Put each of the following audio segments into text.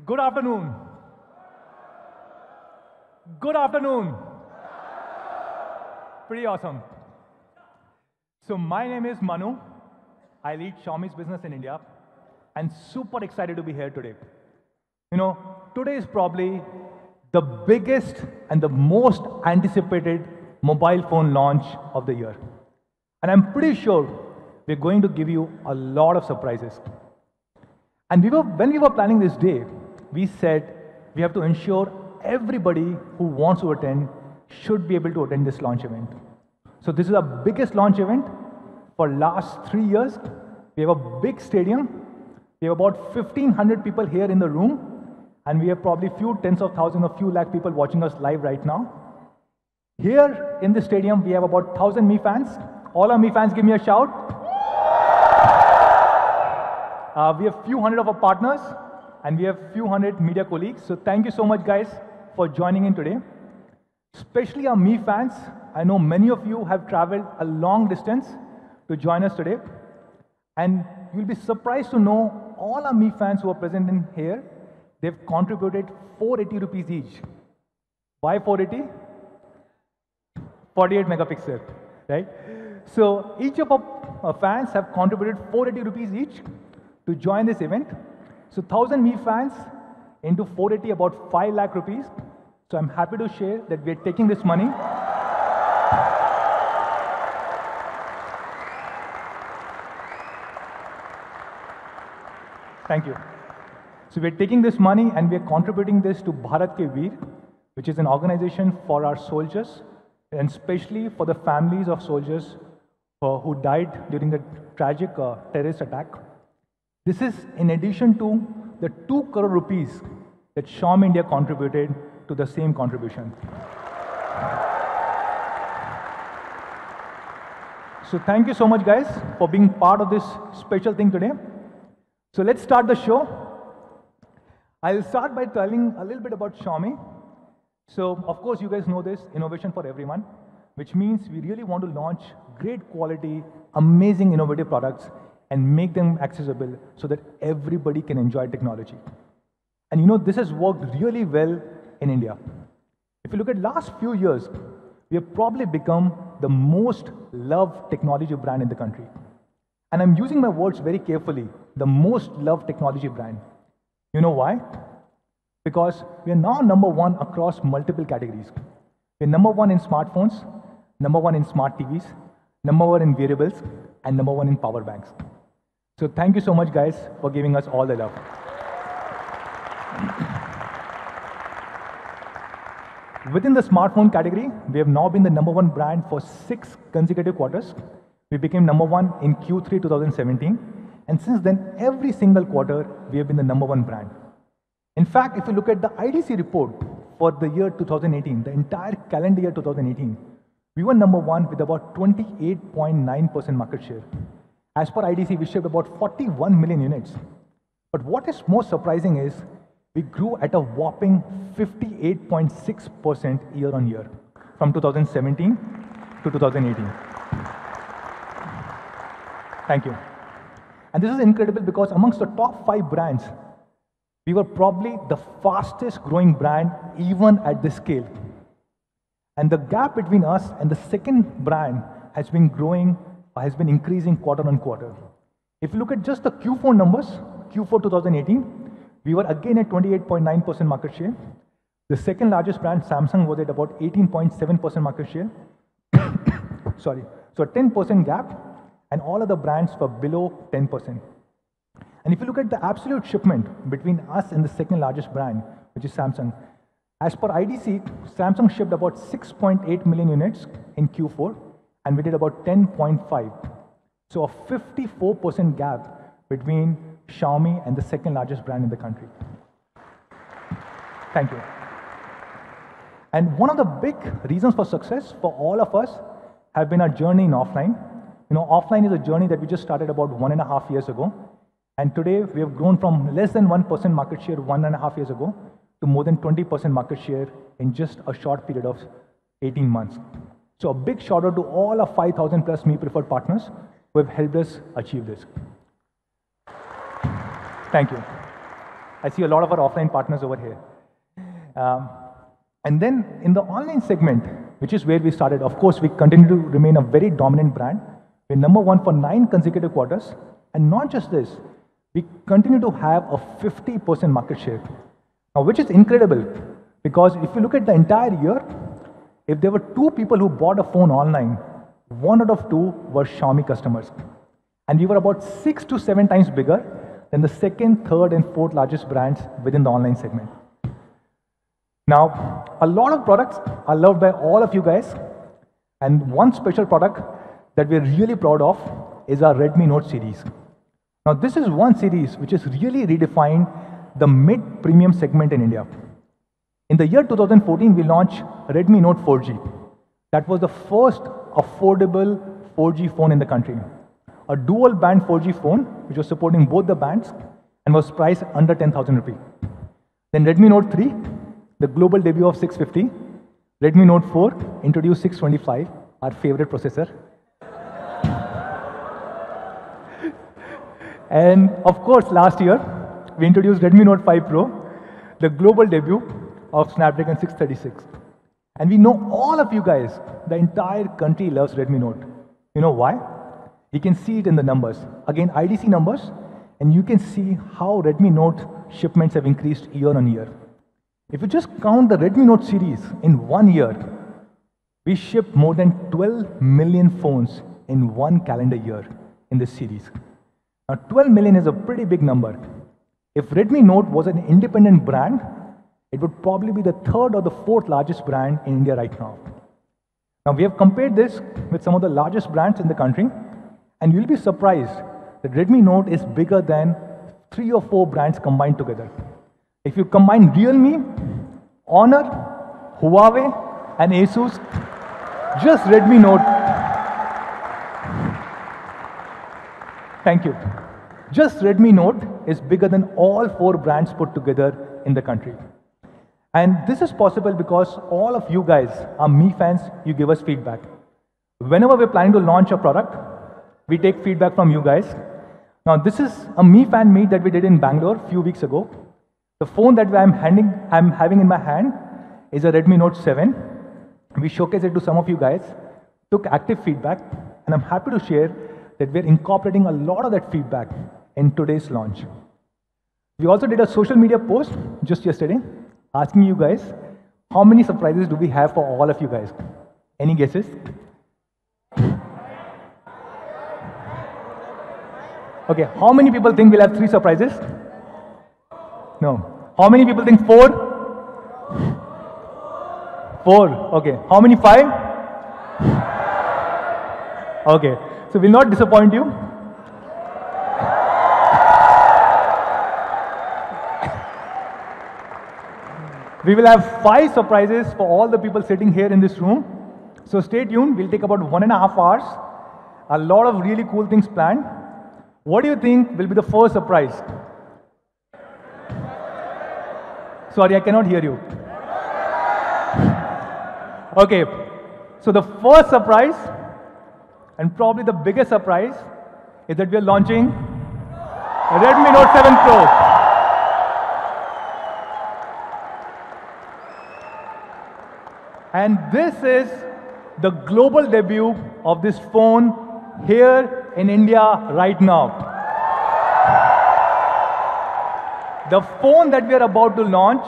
Good afternoon. Good afternoon. Pretty awesome. So my name is Manu. I lead Xiaomi's business in India and super excited to be here today. Today is probably the biggest and the most anticipated mobile phone launch of the year. And I'm pretty sure we're going to give you a lot of surprises. And when we were planning this day, we said we have to ensure everybody who wants to attend should be able to attend this launch event. So this is our biggest launch event for last 3 years. We have a big stadium. We have about 1,500 people here in the room. And we have probably few tens of thousands or few lakh people watching us live right now. Here in the stadium, we have about 1,000 Mi fans. All our Mi fans, give me a shout. We have few hundred of our partners, and we have few hundred media colleagues. So thank you so much, guys, for joining in today. Especially our Mi fans. I know many of you have traveled a long distance to join us today. And you'll be surprised to know all our Mi fans who are present in here, they've contributed 480 rupees each. Why 480? 48 megapixel, right? So each of our fans have contributed 480 rupees each to join this event. So 1,000 Mi fans into 480, about 5 lakh rupees. So I'm happy to share that we're taking this money. Thank you. So we're taking this money and we're contributing this to Bharat Ke Veer, which is an organization for our soldiers, and especially for the families of soldiers who died during the tragic terrorist attack. This is in addition to the 2 crore rupees that Xiaomi India contributed to the same contribution. So thank you so much, guys, for being part of this special thing today. So let's start the show. I'll start by telling a little bit about Xiaomi. So of course, you guys know this, innovation for everyone, which means we really want to launch great quality, amazing innovative products and make them accessible so that everybody can enjoy technology. And this has worked really well in India. If you look at last few years, we have probably become the most loved technology brand in the country. And I'm using my words very carefully, the most loved technology brand. You know why? Because we are now #1 across multiple categories. We're #1 in smartphones, #1 in smart TVs, #1 in wearables, and #1 in power banks. So thank you so much, guys, for giving us all the love. Within the smartphone category, we have now been the #1 brand for 6 consecutive quarters. We became #1 in Q3 2017. And since then, every single quarter, we have been the #1 brand. In fact, if you look at the IDC report for the year 2018, the entire calendar year 2018, we were #1 with about 28.9% market share. As per IDC, we shipped about 41 million units. But what is most surprising is we grew at a whopping 58.6% year on year from 2017 to 2018. Thank you. And this is incredible because amongst the top 5 brands, we were probably the fastest growing brand even at this scale. And the gap between us and the second brand has been increasing quarter on quarter. If you look at just the Q4 numbers, Q4 2018, we were again at 28.9% market share. The second largest brand, Samsung, was at about 18.7% market share. Sorry. So a 10% gap, and all other brands were below 10%. And if you look at the absolute shipment between us and the second largest brand, which is Samsung, as per IDC, Samsung shipped about 6.8 million units in Q4, and we did about 10.5. So a 54% gap between Xiaomi and the second largest brand in the country. Thank you. And one of the big reasons for success for all of us have been our journey in offline. Offline is a journey that we just started about 1.5 years ago. And today, we have grown from less than 1% market share 1.5 years ago to more than 20% market share in just a short period of 18 months. So a big shout out to all our 5,000 plus Me Preferred partners who have helped us achieve this. Thank you. I see a lot of our offline partners over here. And then in the online segment, which is where we started, of course, we continue to remain a very dominant brand. We're number one for 9 consecutive quarters. And not just this, we continue to have a 50% market share. Now, which is incredible, because if you look at the entire year, if there were 2 people who bought a phone online, 1 out of 2 were Xiaomi customers. And we were about 6 to 7 times bigger than the second, third, and fourth largest brands within the online segment. Now, a lot of products are loved by all of you guys, and one special product that we're really proud of is our Redmi Note series. Now, this is one series which has really redefined the mid-premium segment in India. In the year 2014, we launched Redmi Note 4G. That was the first affordable 4G phone in the country. A dual-band 4G phone, which was supporting both the bands and was priced under 10,000 rupees. Then Redmi Note 3, the global debut of 650. Redmi Note 4 introduced 625, our favorite processor. And of course, last year, we introduced Redmi Note 5 Pro, the global debut of Snapdragon 636. And we know all of you guys, the entire country loves Redmi Note. You know why? You can see it in the numbers. Again, IDC numbers, and you can see how Redmi Note shipments have increased year on year. If you just count the Redmi Note series in 1 year, we shipped more than 12 million phones in 1 calendar year in this series. Now, 12 million is a pretty big number. If Redmi Note was an independent brand, it would probably be the 3rd or the 4th largest brand in India right now. Now, we have compared this with some of the largest brands in the country, and you'll be surprised that Redmi Note is bigger than 3 or 4 brands combined together. If you combine Realme, Honor, Huawei, and Asus, just Redmi Note. Thank you. Just Redmi Note is bigger than all 4 brands put together in the country. And this is possible because all of you guys are Mi fans, you give us feedback. Whenever we're planning to launch a product, we take feedback from you guys. Now, this is a Mi fan meet that we did in Bangalore a few weeks ago. The phone that I'm having in my hand is a Redmi Note 7. We showcased it to some of you guys, took active feedback, and I'm happy to share that we're incorporating a lot of that feedback in today's launch. We also did a social media post just yesterday asking you guys, how many surprises do we have for all of you guys? Any guesses? Okay, how many people think we'll have 3 surprises? No. How many people think 4? 4. Okay. How many 5? Okay. So we'll not disappoint you. We will have 5 surprises for all the people sitting here in this room. So stay tuned. We'll take about 1.5 hours. A lot of really cool things planned. What do you think will be the first surprise? Sorry, I cannot hear you. Okay. So the first surprise, and probably the biggest surprise, is that we are launching a Redmi Note 7 Pro. And this is the global debut of this phone here in India right now. The phone that we are about to launch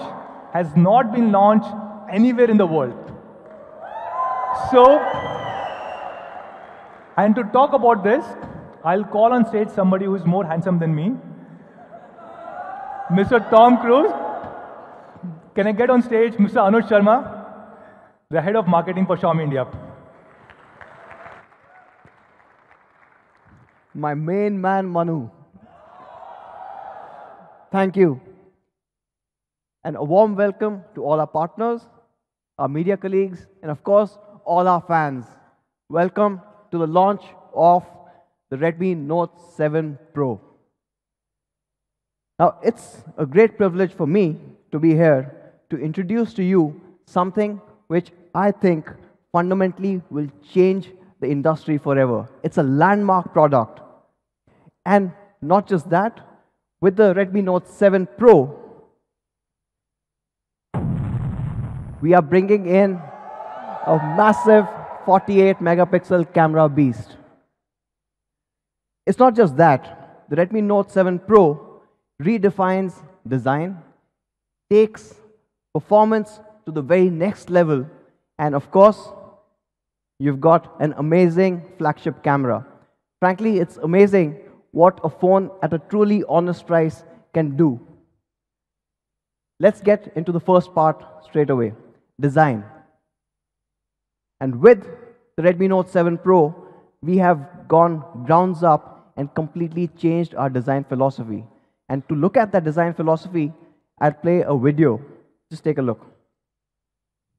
has not been launched anywhere in the world. So, and to talk about this, I'll call on stage somebody who is more handsome than me, Mr. Tom Cruise. Can I get on stage Mr. Anuj Sharma, the head of marketing for Xiaomi India? My main man, Manu. Thank you. And a warm welcome to all our partners, our media colleagues, and of course, all our fans. Welcome to the launch of the Redmi Note 7 Pro. Now, it's a great privilege for me to be here to introduce to you something which I think fundamentally will change the industry forever. It's a landmark product. And not just that, With the Redmi Note 7 Pro, we are bringing in a massive 48 megapixel camera beast. It's not just that. The Redmi Note 7 Pro redefines design, takes performance to the very next level, and of course, you've got an amazing flagship camera. Frankly, it's amazing what a phone at a truly honest price can do. Let's get into the first part straight away, design. And with the Redmi Note 7 Pro, we have gone grounds up and completely changed our design philosophy. And to look at that design philosophy, I'll play a video. Just take a look.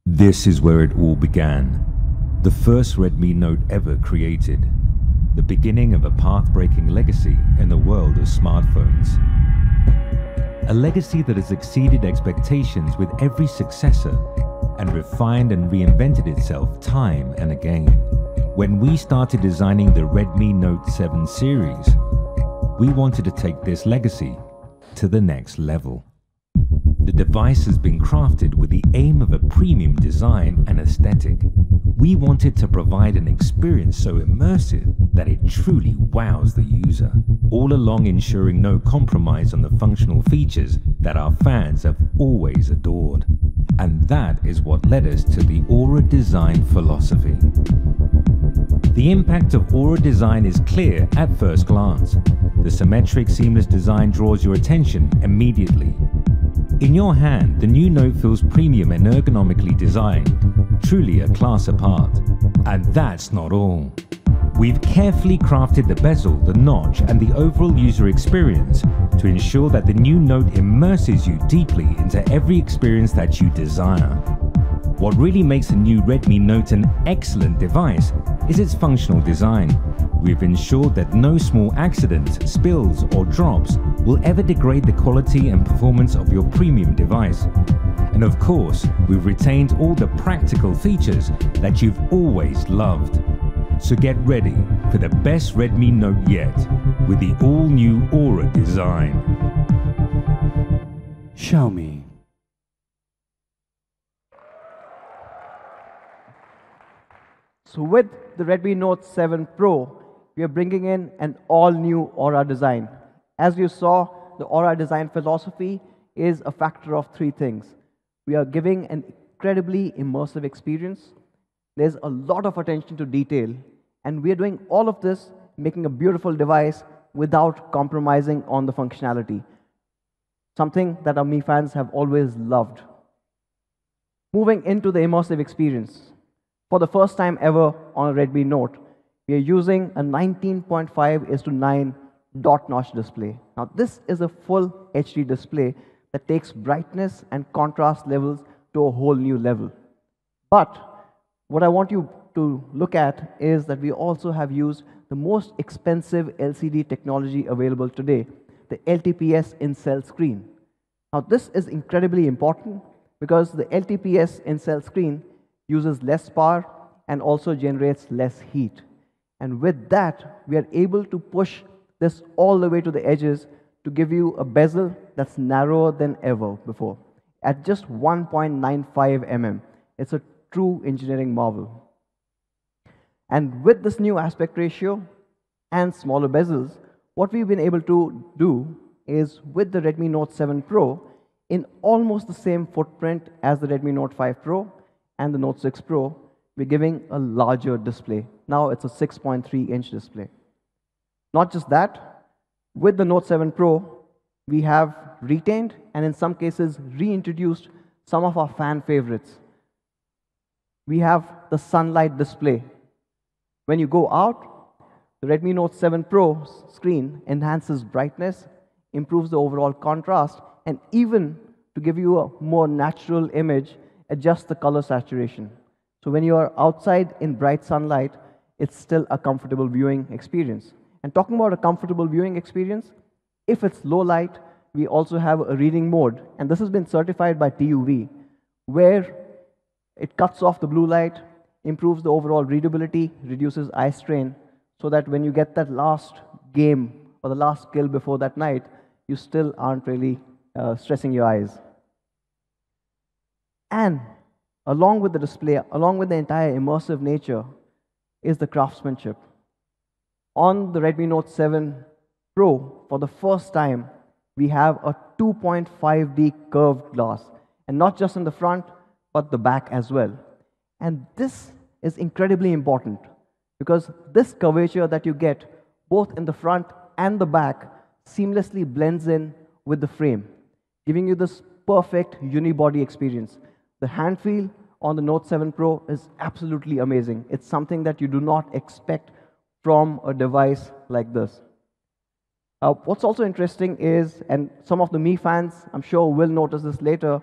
This is where it all began. The first Redmi Note ever created. The beginning of a path-breaking legacy in the world of smartphones. A legacy that has exceeded expectations with every successor and refined and reinvented itself time and again. When we started designing the Redmi Note 7 series, we wanted to take this legacy to the next level. The device has been crafted with the aim of a premium design and aesthetic. We wanted to provide an experience so immersive that it truly wows the user, all along ensuring no compromise on the functional features that our fans have always adored. And that is what led us to the Aura design philosophy. The impact of Aura design is clear at first glance. The symmetric, seamless design draws your attention immediately. In your hand, the new Note feels premium and ergonomically designed, truly a class apart. And that's not all. We've carefully crafted the bezel, the notch, and the overall user experience to ensure that the new Note immerses you deeply into every experience that you desire. What really makes the new Redmi Note an excellent device is its functional design. We've ensured that no small accidents, spills, or drops will ever degrade the quality and performance of your premium device. And of course, we've retained all the practical features that you've always loved. So get ready for the best Redmi Note yet with the all-new Aura design. Xiaomi. So with the Redmi Note 7 Pro, we are bringing in an all-new Aura design. As you saw, the Aura design philosophy is a factor of three things. We are giving an incredibly immersive experience. There's a lot of attention to detail, and we are doing all of this, making a beautiful device without compromising on the functionality. Something that our Mi fans have always loved. Moving into the immersive experience. For the first time ever on a Redmi Note, we are using a 19.5:9 dot notch display. Now this is a full HD display that takes brightness and contrast levels to a whole new level. But what I want you to look at is that we also have used the most expensive LCD technology available today, the LTPS in-cell screen. Now this is incredibly important because the LTPS in-cell screen uses less power and also generates less heat. And with that, we are able to push this all the way to the edges to give you a bezel that's narrower than ever before, at just 1.95 mm. It's a true engineering marvel. And with this new aspect ratio and smaller bezels, what we've been able to do is with the Redmi Note 7 Pro, in almost the same footprint as the Redmi Note 5 Pro and the Note 6 Pro, we're giving a larger display. Now it's a 6.3-inch display. Not just that, with the Note 7 Pro, we have retained and in some cases reintroduced some of our fan favorites. We have the sunlight display. When you go out, the Redmi Note 7 Pro screen enhances brightness, improves the overall contrast, and even to give you a more natural image, adjusts the color saturation. So when you are outside in bright sunlight, it's still a comfortable viewing experience. And talking about a comfortable viewing experience, if it's low light, we also have a reading mode. And this has been certified by TUV, where it cuts off the blue light, improves the overall readability, reduces eye strain, so that when you get that last game or the last kill before that night, you still aren't really stressing your eyes. And along with the display, along with the entire immersive nature, is the craftsmanship. On the Redmi Note 7 Pro, for the first time, we have a 2.5D curved glass. And not just in the front, but the back as well. And this is incredibly important because this curvature that you get both in the front and the back seamlessly blends in with the frame, giving you this perfect unibody experience. The hand feel on the Note 7 Pro is absolutely amazing. It's something that you do not expect from a device like this. What's also interesting is, and some of the Mi fans I'm sure will notice this later,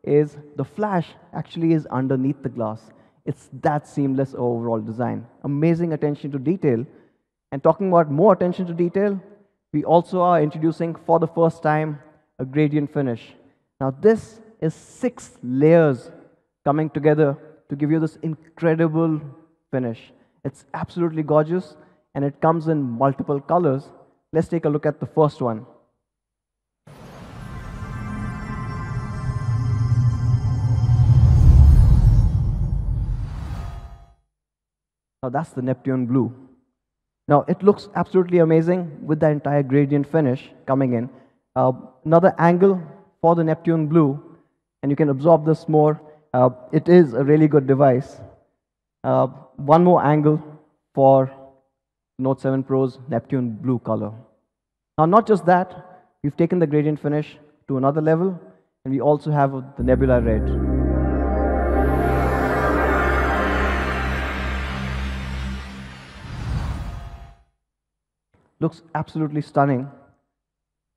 is the flash actually is underneath the glass. It's that seamless overall design. Amazing attention to detail. And talking about more attention to detail, we also are introducing for the first time a gradient finish. Now this is 6 layers coming together to give you this incredible finish. It's absolutely gorgeous and it comes in multiple colors. Let's take a look at the first one. Now that's the Neptune blue. Now it looks absolutely amazing with the entire gradient finish coming in. Another angle for the Neptune blue, and you can absorb this more. It is a really good device. One more angle for Note 7 Pro's Neptune blue color. Now not just that, we've taken the gradient finish to another level, and we also have the Nebula red. Looks absolutely stunning,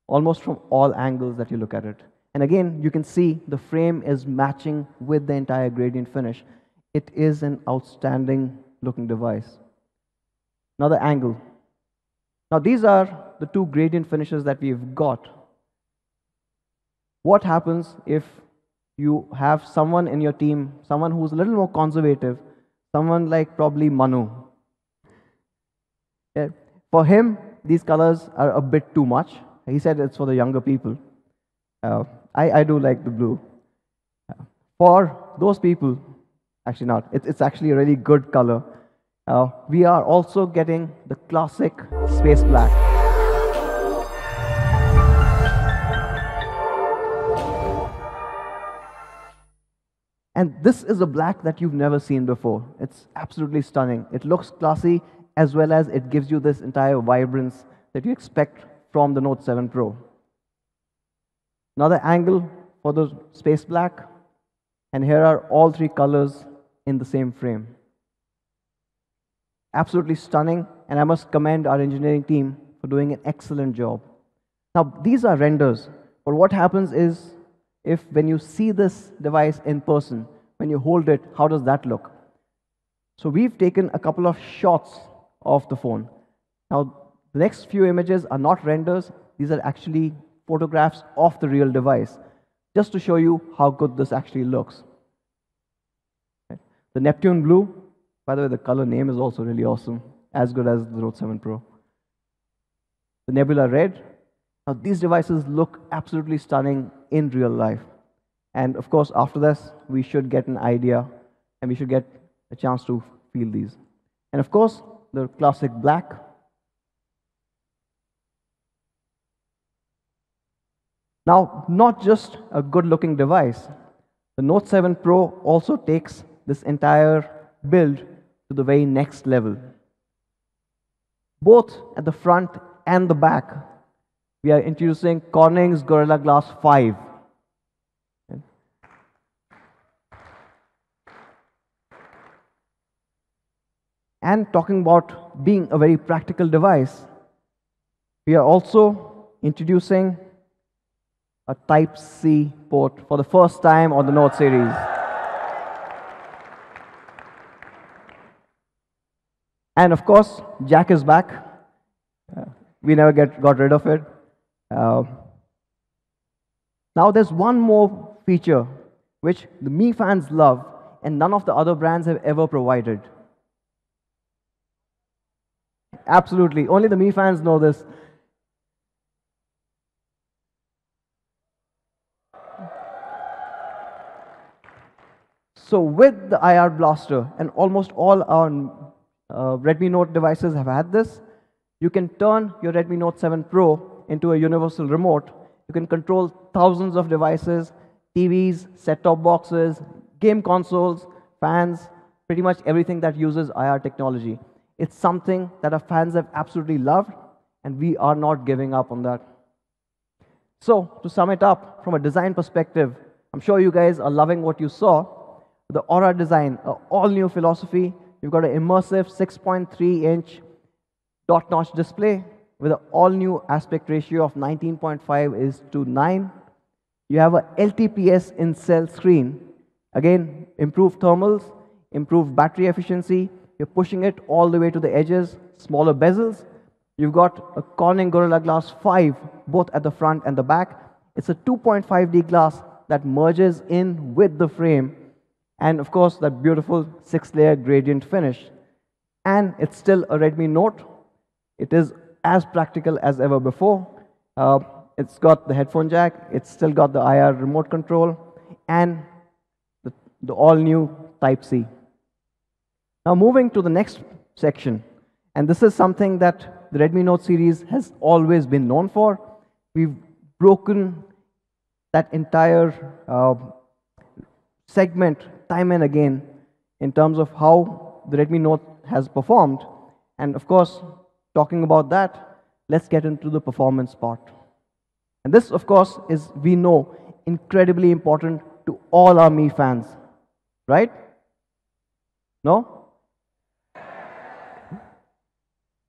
almost from all angles that you look at it. And again, you can see the frame is matching with the entire gradient finish. It is an outstanding looking device. Another angle. Now these are the 2 gradient finishes that we've got. What happens if you have someone in your team, someone who's a little more conservative, someone like probably Manu? Yeah. For him, these colors are a bit too much. He said it's for the younger people. I do like the blue. For those people, actually not, it's actually a really good color. We are also getting the classic space black. And this is a black that you've never seen before. It's absolutely stunning. It looks classy, as well as it gives you this entire vibrance that you expect from the Note 7 Pro. Another angle for the space black, and here are all 3 colors in the same frame. Absolutely stunning, and I must commend our engineering team for doing an excellent job. Now, these are renders, but what happens is, if when you see this device in person, when you hold it, how does that look? So we've taken a couple of shots of the phone. Now, the next few images are not renders, these are actually photographs of the real device, just to show you how good this actually looks. The Neptune blue, by the way, the color name is also really awesome, as good as the Note 7 Pro. The Nebula red. Now, these devices look absolutely stunning in real life. And of course, after this, we should get an idea, and we should get a chance to feel these. And of course, the classic black. Now, not just a good-looking device, the Note 7 Pro also takes this entire build to the very next level. Both at the front and the back, we are introducing Corning's Gorilla Glass 5. And talking about being a very practical device, we are also introducing a Type-C port for the first time on the Note series. And of course, jack is back. We never got rid of it. Now there's one more feature which the Mi fans love and none of the other brands have ever provided. Absolutely, only the Mi fans know this. So with the IR blaster, and almost all our Redmi Note devices have had this, you can turn your Redmi Note 7 Pro into a universal remote. You can control thousands of devices, TVs, set-top boxes, game consoles, fans, pretty much everything that uses IR technology. It's something that our fans have absolutely loved, and we are not giving up on that. So, to sum it up, from a design perspective, I'm sure you guys are loving what you saw. The Aura design, an all-new philosophy. You've got an immersive 6.3-inch dot-notch display with an all-new aspect ratio of 19.5:9. You have a LTPS in-cell screen. Again, improved thermals, improved battery efficiency. You're pushing it all the way to the edges, smaller bezels. You've got a Corning Gorilla Glass 5, both at the front and the back. It's a 2.5D glass that merges in with the frame. And of course, that beautiful 6-layer gradient finish. And it's still a Redmi Note. It is as practical as ever before. It's got the headphone jack. It's still got the IR remote control. And the all-new Type-C. Now moving to the next section. And this is something that the Redmi Note series has always been known for. We've broken that entire segment time and again in terms of how the Redmi Note has performed. And of course, talking about that, let's get into the performance part. And this, of course, is, we know, incredibly important to all our Mi fans. Right? No?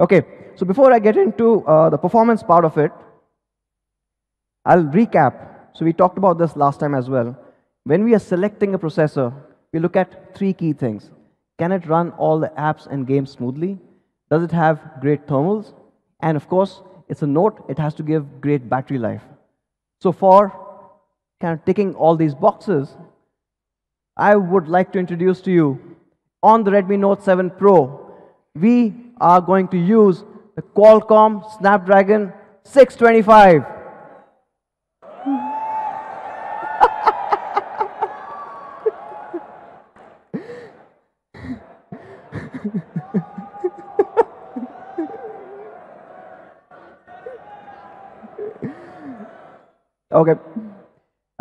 Okay, so before I get into the performance part of it, I'll recap. So we talked about this last time as well. When we are selecting a processor, we look at 3 key things. Can it run all the apps and games smoothly? Does it have great thermals? And of course, it's a Note, it has to give great battery life. So for kind of ticking all these boxes, I would like to introduce to you, on the Redmi Note 7 Pro, we are going to use the Qualcomm Snapdragon 625. Okay.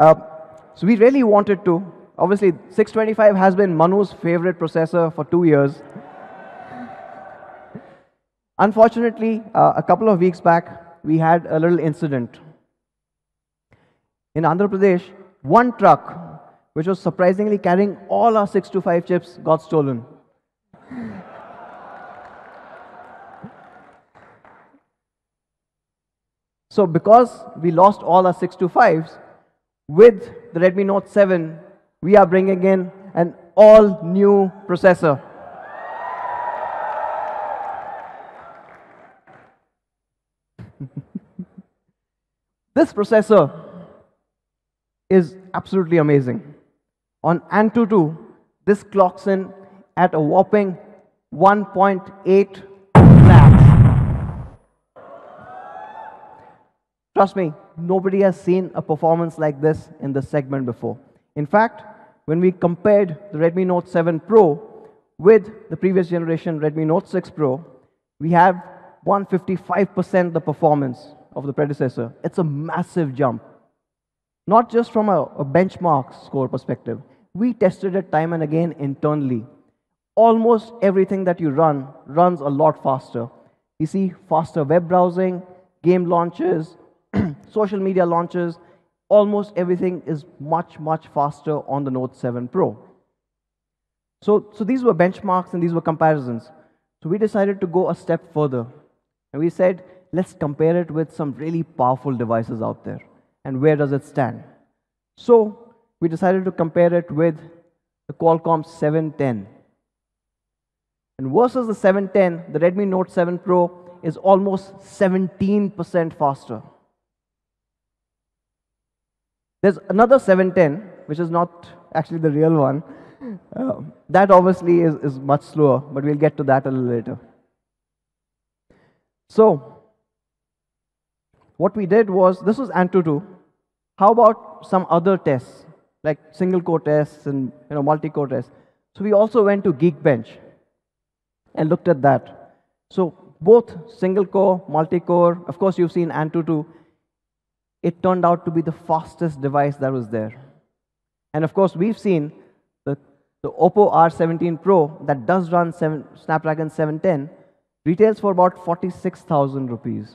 So we really wanted to. Obviously, 625 has been Manu's favorite processor for 2 years. Unfortunately, a couple of weeks back, we had a little incident. In Andhra Pradesh, one truck, which was surprisingly carrying all our 625 chips, got stolen. So because we lost all our 625s, with the Redmi Note 7, we are bringing in an all-new processor. This processor is absolutely amazing. On Antutu, this clocks in at a whopping 1.8 lakhs. Trust me, nobody has seen a performance like this in this segment before. In fact, when we compared the Redmi Note 7 Pro with the previous generation Redmi Note 6 Pro, we have 155% the performance of the predecessor. It's a massive jump. Not just from a benchmark score perspective. We tested it time and again internally. Almost everything that you run runs a lot faster. You see faster web browsing, game launches, social media launches, almost everything is much, much faster on the Note 7 Pro. So these were benchmarks and these were comparisons. So we decided to go a step further. And we said, let's compare it with some really powerful devices out there. And where does it stand? So we decided to compare it with the Qualcomm 710. And versus the 710, the Redmi Note 7 Pro is almost 17% faster. There's another 710, which is not actually the real one. That obviously is much slower, but we'll get to that a little later. So, what we did was, this was Antutu. How about some other tests? like single core tests and multi-core tests. So we also went to Geekbench and looked at that. So both single core, multi-core, of course you've seen Antutu, it turned out to be the fastest device that was there. And of course we've seen the Oppo R17 Pro that does run Snapdragon 710 retails for about 46,000 rupees.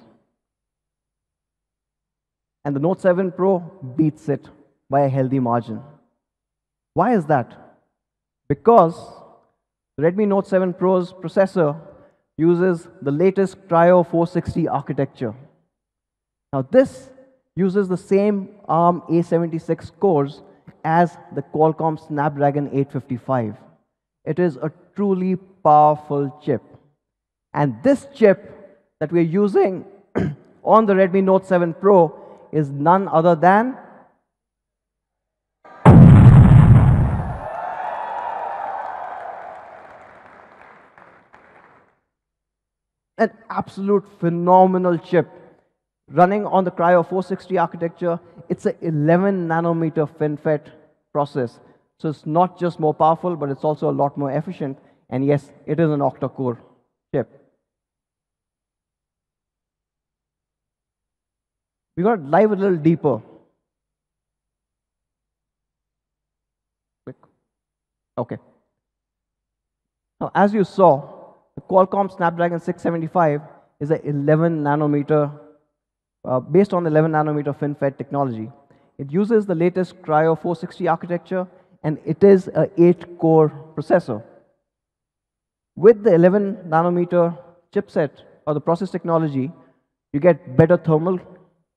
And the Note 7 Pro beats it by a healthy margin. Why is that? Because the Redmi Note 7 Pro's processor uses the latest Cryo 460 architecture. Now this uses the same ARM A76 cores as the Qualcomm Snapdragon 855. It is a truly powerful chip. And this chip that we're using on the Redmi Note 7 Pro is none other than an absolute phenomenal chip running on the Cryo 460 architecture. It's an 11 nanometer FinFET process. So it's not just more powerful, but it's also a lot more efficient. And yes, it is an octa-core chip. We're going to dive a little deeper. Okay. Now, as you saw, the Qualcomm Snapdragon 675 is an 11 nanometer, based on 11 nanometer FinFET technology. It uses the latest Cryo 460 architecture, and it is an 8-core processor. With the 11 nanometer chipset or the process technology, you get better thermal,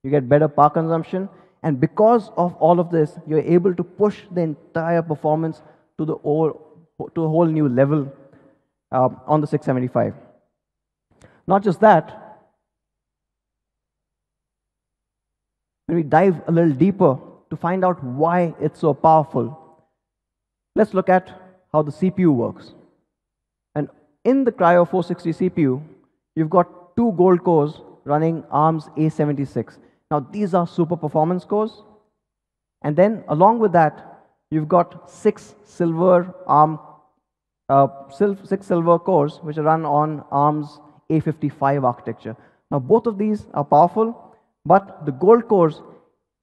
you get better power consumption, and because of all of this, you're able to push the entire performance to a whole new level on the 675. Not just that, when we dive a little deeper to find out why it's so powerful, let's look at how the CPU works. And in the Cryo 460 CPU, you've got 2 gold cores running ARM's A76. Now, these are super performance cores. And then, along with that, you've got 6 silver cores which are run on ARM's A55 architecture. Now, both of these are powerful, but the gold cores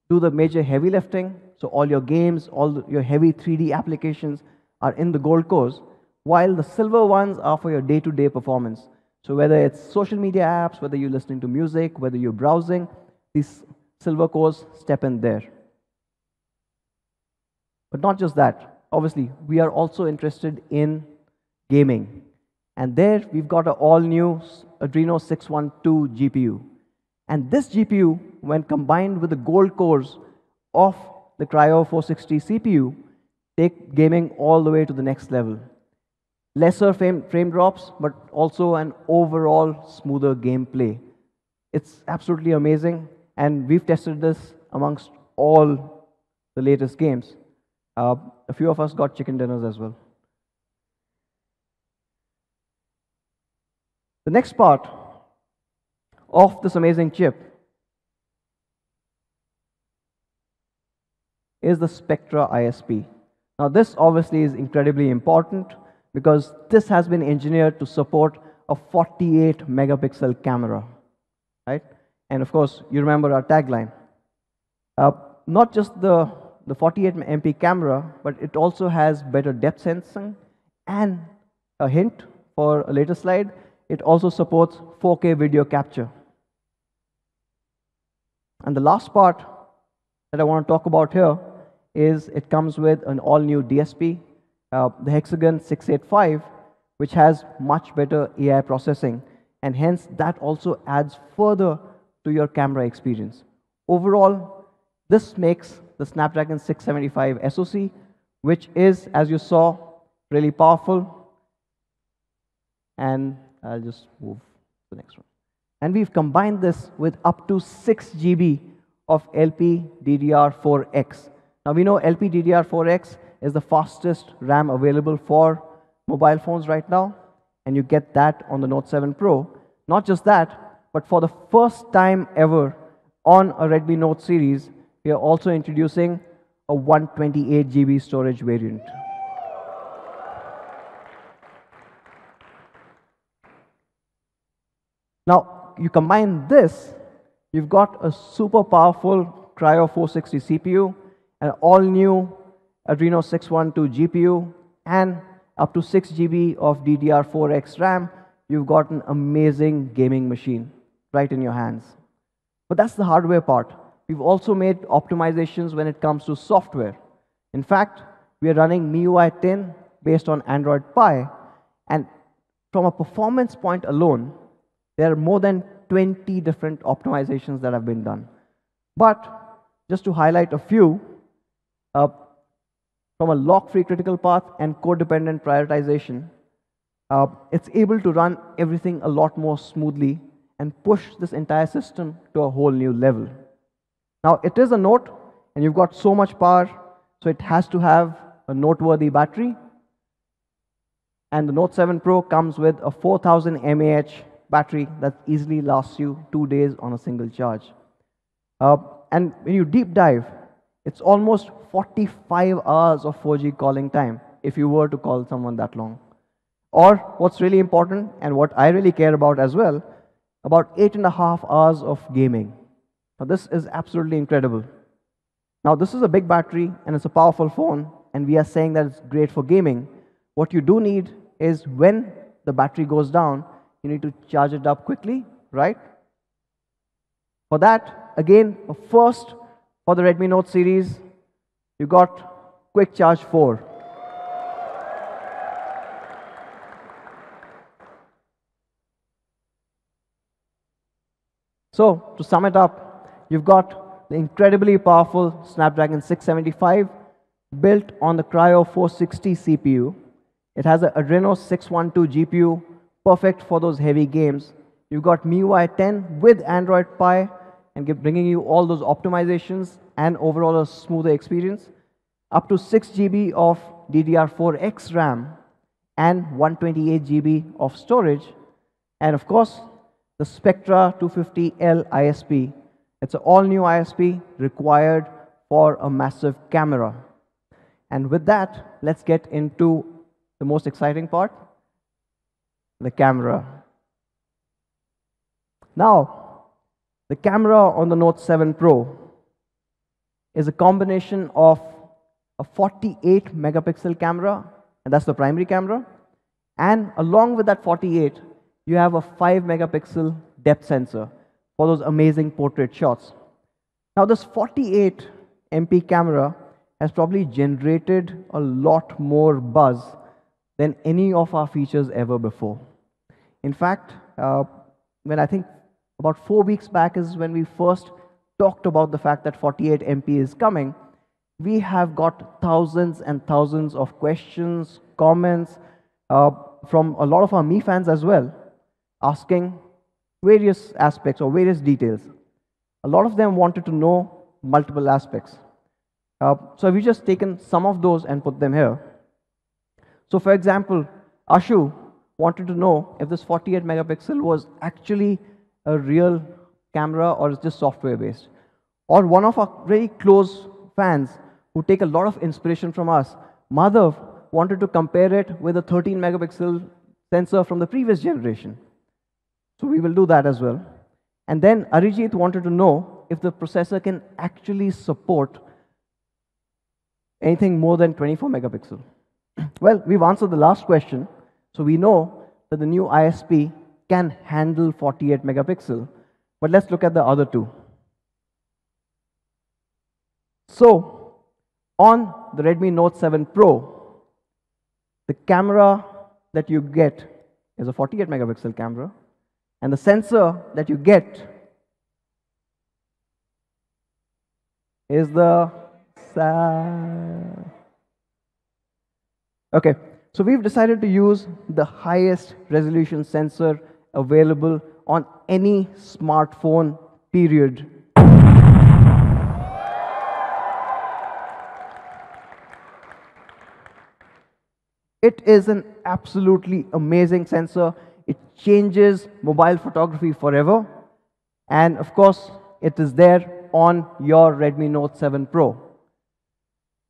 do the major heavy lifting. So all your games, all your heavy 3D applications are in the gold cores, while the silver ones are for your day-to-day performance. So whether it's social media apps, whether you're listening to music, whether you're browsing, these silver cores step in there. But not just that. Obviously, we are also interested in gaming. And there we've got an all-new Adreno 612 GPU. And this GPU, when combined with the gold cores of the Cryo 460 CPU, take gaming all the way to the next level. Lesser frame drops, but also an overall smoother gameplay. It's absolutely amazing, and we've tested this amongst all the latest games. A few of us got chicken dinners as well. The next part of this amazing chip is the Spectra ISP. Now, this obviously is incredibly important because this has been engineered to support a 48 megapixel camera, right? And of course, you remember our tagline. Not just the 48 MP camera, but it also has better depth sensing, and a hint for a later slide, it also supports 4K video capture. And the last part that I want to talk about here is it comes with an all-new DSP, the Hexagon 685, which has much better AI processing, and hence that also adds further to your camera experience. Overall, this makes the Snapdragon 675 SoC, which is, as you saw, really powerful. And I'll just move to the next one. And we've combined this with up to 6 GB of LPDDR4X. Now, we know LPDDR4X is the fastest RAM available for mobile phones right now, and you get that on the Note 7 Pro. Not just that, but for the first time ever on a Redmi Note series, we are also introducing a 128 GB storage variant. Now, you combine this, you've got a super powerful Cryo 460 CPU, an all-new Adreno 612 GPU, and up to 6 GB of DDR4X RAM. You've got an amazing gaming machine right in your hands. But that's the hardware part. We've also made optimizations when it comes to software. In fact, we are running MIUI 10 based on Android Pie, and from a performance point alone, there are more than 20 different optimizations that have been done. But just to highlight a few, from a lock-free critical path and code-dependent prioritization, it's able to run everything a lot more smoothly and push this entire system to a whole new level. Now, it is a Note, and you've got so much power, so it has to have a noteworthy battery. And the Note 7 Pro comes with a 4000 mAh battery that easily lasts you 2 days on a single charge. And when you deep dive, it's almost 45 hours of 4G calling time if you were to call someone that long. Or what's really important, and what I really care about as well, about 8.5 hours of gaming. Now, this is absolutely incredible. Now, this is a big battery, and it's a powerful phone, and we are saying that it's great for gaming. What you do need is when the battery goes down, you need to charge it up quickly, right? For that, again, a first for the Redmi Note series, you got Quick Charge 4. So, to sum it up, you've got the incredibly powerful Snapdragon 675 built on the Cryo 460 CPU. It has an Adreno 612 GPU, perfect for those heavy games. You've got MIUI 10 with Android Pie and bringing you all those optimizations and overall a smoother experience. Up to 6 GB of DDR4X RAM and 128 GB of storage. And of course, the Spectra 250L ISP. It's an all-new ISP required for a massive camera. And with that, let's get into the most exciting part, the camera. Now, the camera on the Note 7 Pro is a combination of a 48 megapixel camera, and that's the primary camera, and along with that 48, you have a 5 megapixel depth sensor for those amazing portrait shots. Now, this 48 MP camera has probably generated a lot more buzz than any of our features ever before. In fact, when I think about 4 weeks back is when we first talked about the fact that 48 MP is coming, we have got thousands and thousands of questions, comments from a lot of our Mi fans as well, asking various aspects or various details. A lot of them wanted to know multiple aspects. So we've just taken some of those and put them here. So for example, Ashu wanted to know if this 48 megapixel was actually a real camera or is just software based. Or one of our very close fans who take a lot of inspiration from us, Madhav, wanted to compare it with a 13 megapixel sensor from the previous generation. So we will do that as well. And then Arijit wanted to know if the processor can actually support anything more than 24 megapixel. Well, we've answered the last question. So we know that the new ISP can handle 48 megapixel. But let's look at the other two. So on the Redmi Note 7 Pro, the camera that you get is a 48 megapixel camera. And the sensor that you get is the okay, so we've decided to use the highest resolution sensor available on any smartphone, period. It is an absolutely amazing sensor. It changes mobile photography forever. And of course, it is there on your Redmi Note 7 Pro.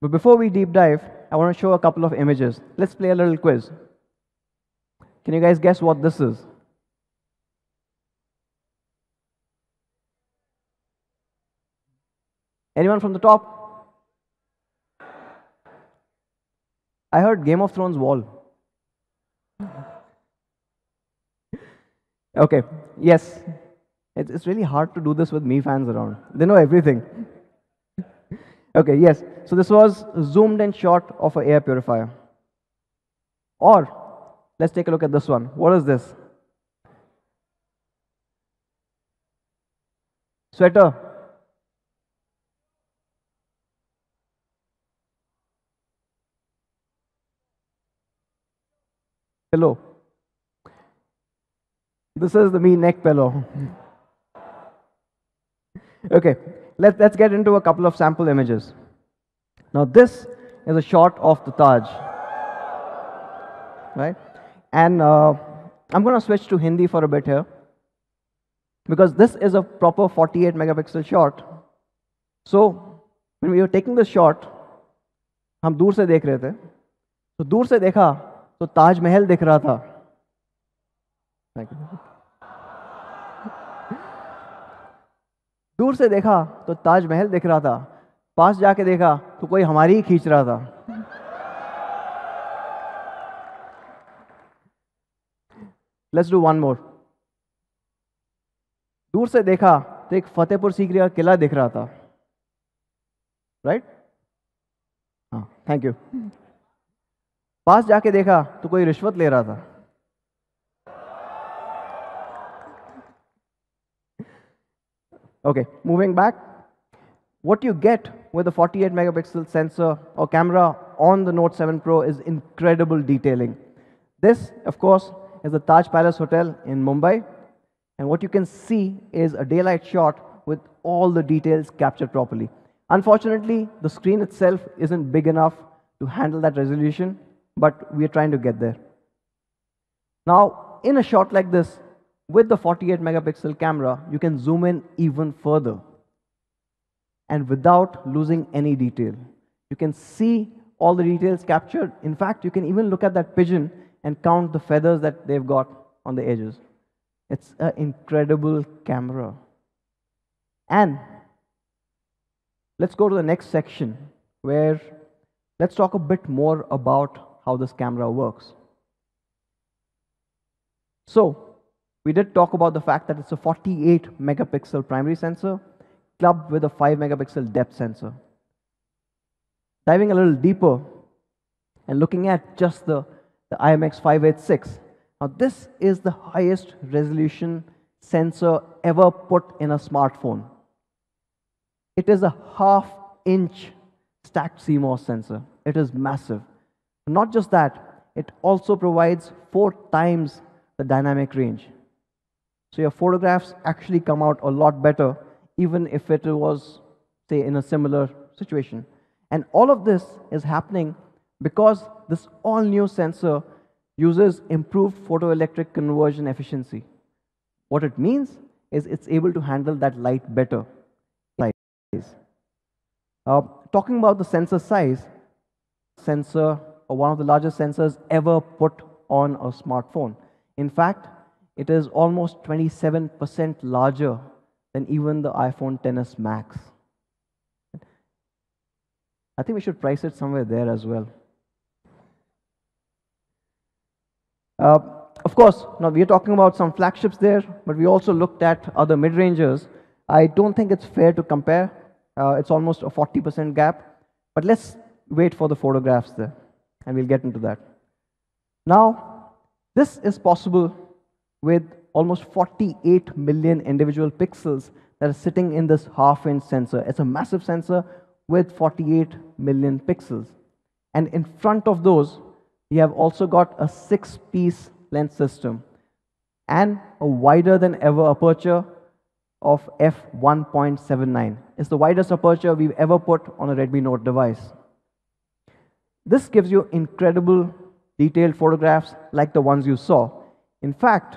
But before we deep dive, I want to show a couple of images. Let's play a little quiz. Can you guys guess what this is? Anyone from the top? I heard Game of Thrones wall. Okay, yes. It's really hard to do this with me fans around. They know everything. Okay, yes. So this was a zoomed in shot of an air purifier. Or, let's take a look at this one. What is this? Sweater. Pillow. This is the me neck pillow. Okay, let's get into a couple of sample images. Now this is a shot of the Taj, right? And I'm going to switch to Hindi for a bit here, because this is a proper 48 megapixel shot. So when we were taking this shot, हम दूर से देख रहे थे, तो दूर से देखा तो ताज महल दिख रहा था. दूर से देखा तो ताज महल दिख रहा था, पास जाके देखा तो कोई हमारी ही खींच रहा था. Let's do one more. दूर से देखा तो एक फतेहपुर सीकरी का किला दिख रहा था, राइट? हाँ, थैंक यू. पास जाके देखा तो कोई रिश्वत ले रहा था. Okay, moving back. What you get with the 48 megapixel sensor or camera on the Note 7 Pro is incredible detailing. This, of course, is the Taj Palace Hotel in Mumbai. And what you can see is a daylight shot with all the details captured properly. Unfortunately, the screen itself isn't big enough to handle that resolution, but we are trying to get there. Now, in a shot like this, with the 48 megapixel camera, you can zoom in even further and without losing any detail. You can see all the details captured. In fact, you can even look at that pigeon and count the feathers that they've got on the edges. It's an incredible camera. And let's go to the next section where let's talk a bit more about how this camera works. So, we did talk about the fact that it's a 48 megapixel primary sensor clubbed with a 5 megapixel depth sensor. Diving a little deeper and looking at just the IMX586. Now this is the highest resolution sensor ever put in a smartphone. It is a half-inch stacked CMOS sensor. It is massive. Not just that, it also provides 4 times the dynamic range. So your photographs actually come out a lot better, even if it was, say, in a similar situation. And all of this is happening because this all-new sensor uses improved photoelectric conversion efficiency. What it means is it's able to handle that light better. Talking about the sensor size, sensor, or one of the largest sensors ever put on a smartphone. In fact, it is almost 27% larger than even the iPhone XS Max. I think we should price it somewhere there as well. Of course, now we are talking about some flagships there, but we also looked at other mid-rangers. I don't think it's fair to compare. It's almost a 40% gap. But let's wait for the photographs there, and we'll get into that. Now, this is possible with almost 48 million individual pixels that are sitting in this half-inch sensor. It's a massive sensor with 48 million pixels. And in front of those, we have also got a 6-piece lens system and a wider than ever aperture of f1.79. It's the widest aperture we've ever put on a Redmi Note device. This gives you incredible detailed photographs like the ones you saw. In fact,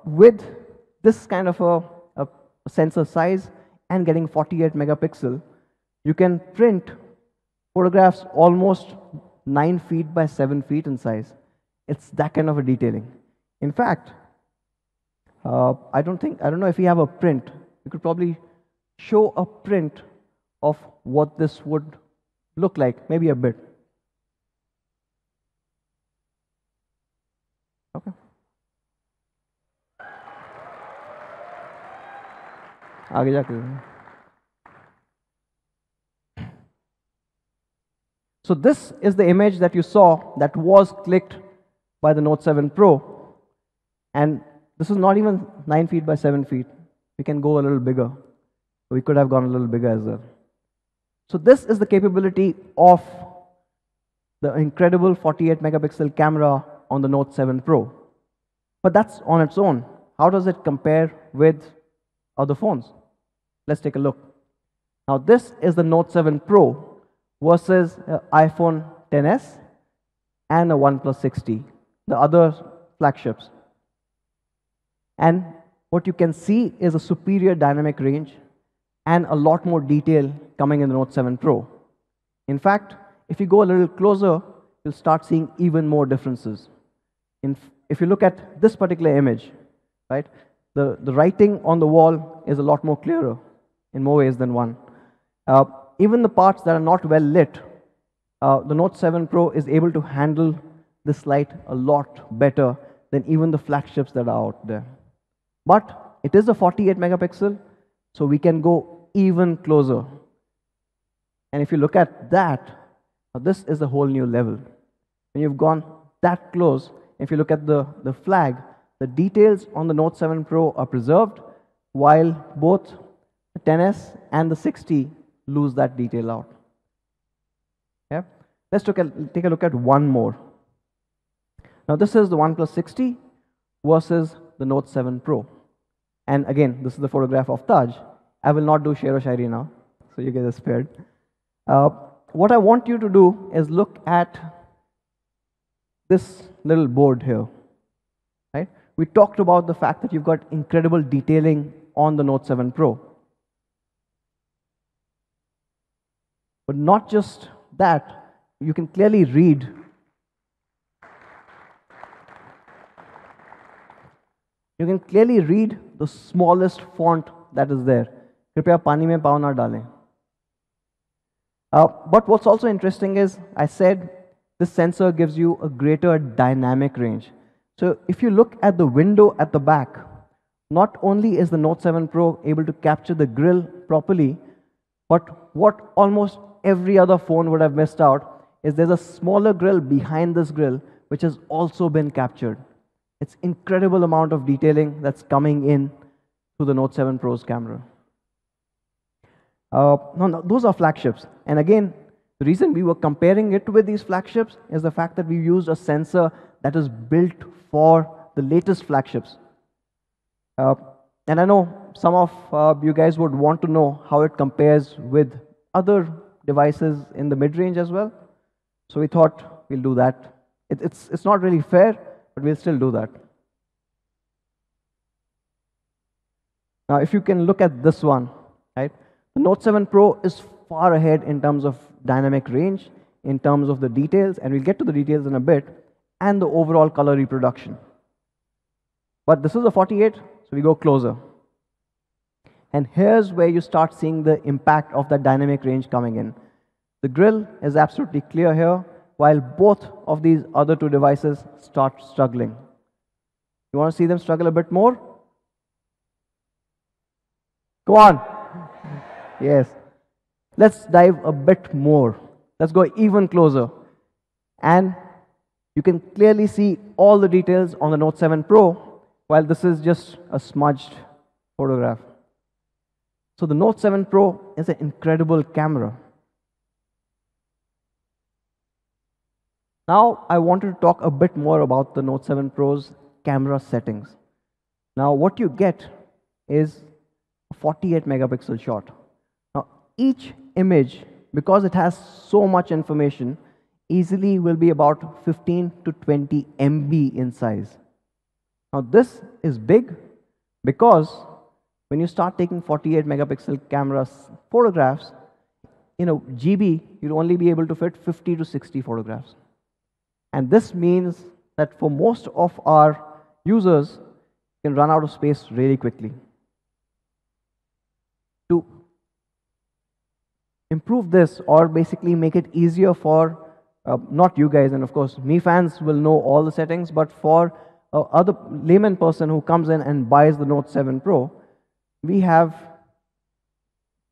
with this kind of a sensor size and getting 48 megapixel, you can print photographs almost 9 feet by 7 feet in size. It's that kind of a detailing. In fact, I don't know if you have a print. You could probably show a print of what this would look like, maybe a bit. Okay. आगे जाके So this is the image that you saw that was clicked by the Note 7 Pro. And this is not even 9 feet by 7 feet. We can go a little bigger. We could have gone a little bigger as well. So this is the capability of the incredible 48 megapixel camera on the Note 7 Pro. But that's on its own. How does it compare with other phones? Let's take a look. Now this is the Note 7 Pro versus iPhone XS and a OnePlus 6T, the other flagships. And what you can see is a superior dynamic range and a lot more detail coming in the Note 7 Pro. In fact, if you go a little closer, you'll start seeing even more differences. If you look at this particular image, right, the writing on the wall is a lot more clearer in more ways than one. Even the parts that are not well lit, the Note 7 Pro is able to handle this light a lot better than even the flagships that are out there. But it is a 48 megapixel, so we can go even closer. And if you look at that, this is a whole new level. When you've gone that close, if you look at the flag, the details on the Note 7 Pro are preserved, while both the XS and the 6T lose that detail out. Yeah? Let's take a look at one more. Now this is the OnePlus 6T versus the Note 7 Pro. And again, this is the photograph of Taj. I will not do Shero Shairi now, so you guys are spared. What I want you to do is look at this little board here. Right? We talked about the fact that you've got incredible detailing on the Note 7 Pro. But not just that, you can clearly read the smallest font that is there. Kripya pani mein pav na dalein. But what's also interesting is, I said this sensor gives you a greater dynamic range. So if you look at the window at the back, not only is the Note 7 Pro able to capture the grille properly, but what almost every other phone would have missed out is there's a smaller grille behind this grille which has also been captured. It's incredible amount of detailing that's coming in to the Note 7 Pro's camera. No, those are flagships. And again, the reason we were comparing it with these flagships is the fact that we used a sensor that is built for the latest flagships. And I know some of you guys would want to know how it compares with other devices in the mid-range as well. So we thought we'll do that. It's not really fair, but we'll still do that. Now, if you can look at this one, right? The Note 7 Pro is far ahead in terms of dynamic range, in terms of the details, and we'll get to the details in a bit, and the overall color reproduction. But this is a 48, so we go closer. And here's where you start seeing the impact of that dynamic range coming in. The grille is absolutely clear here, while both of these other two devices start struggling. You want to see them struggle a bit more? Go on. Yes. Let's dive a bit more. Let's go even closer. And you can clearly see all the details on the Note 7 Pro, while this is just a smudged photograph. So the Note 7 Pro is an incredible camera. Now I wanted to talk a bit more about the Note 7 Pro's camera settings. Now what you get is a 48 megapixel shot. Now each image, because it has so much information, easily will be about 15 to 20 MB in size. Now this is big because when you start taking 48 megapixel cameras photographs, GB, you'll only be able to fit 50 to 60 photographs. And this means that for most of our users, you can run out of space really quickly. To improve this, or basically make it easier for not you guys, and of course me fans will know all the settings, but for other layman person who comes in and buys the Note 7 Pro, we have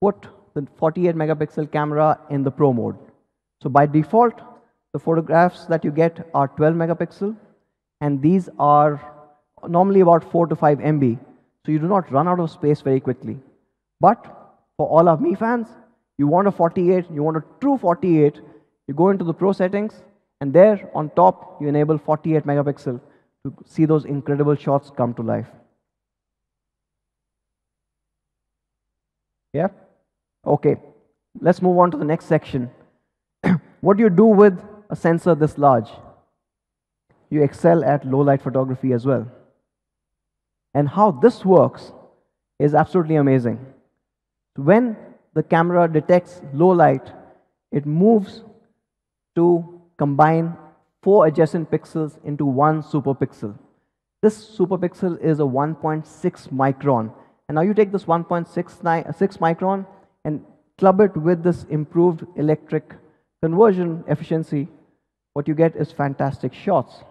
put the 48 megapixel camera in the Pro mode. So by default, the photographs that you get are 12 megapixel, and these are normally about 4 to 5 MB, so you do not run out of space very quickly. But for all of me fans, you want a 48, you want a true 48, you go into the Pro settings, and there on top, you enable 48 megapixel to see those incredible shots come to life. Yeah? Okay, let's move on to the next section. What do you do with a sensor this large? You excel at low light photography as well. And how this works is absolutely amazing. When the camera detects low light, it moves to combine 4 adjacent pixels into one superpixel. This superpixel is a 1.6 micron. And now you take this 1.6 micron and club it with this improved electric conversion efficiency. What you get is fantastic shots.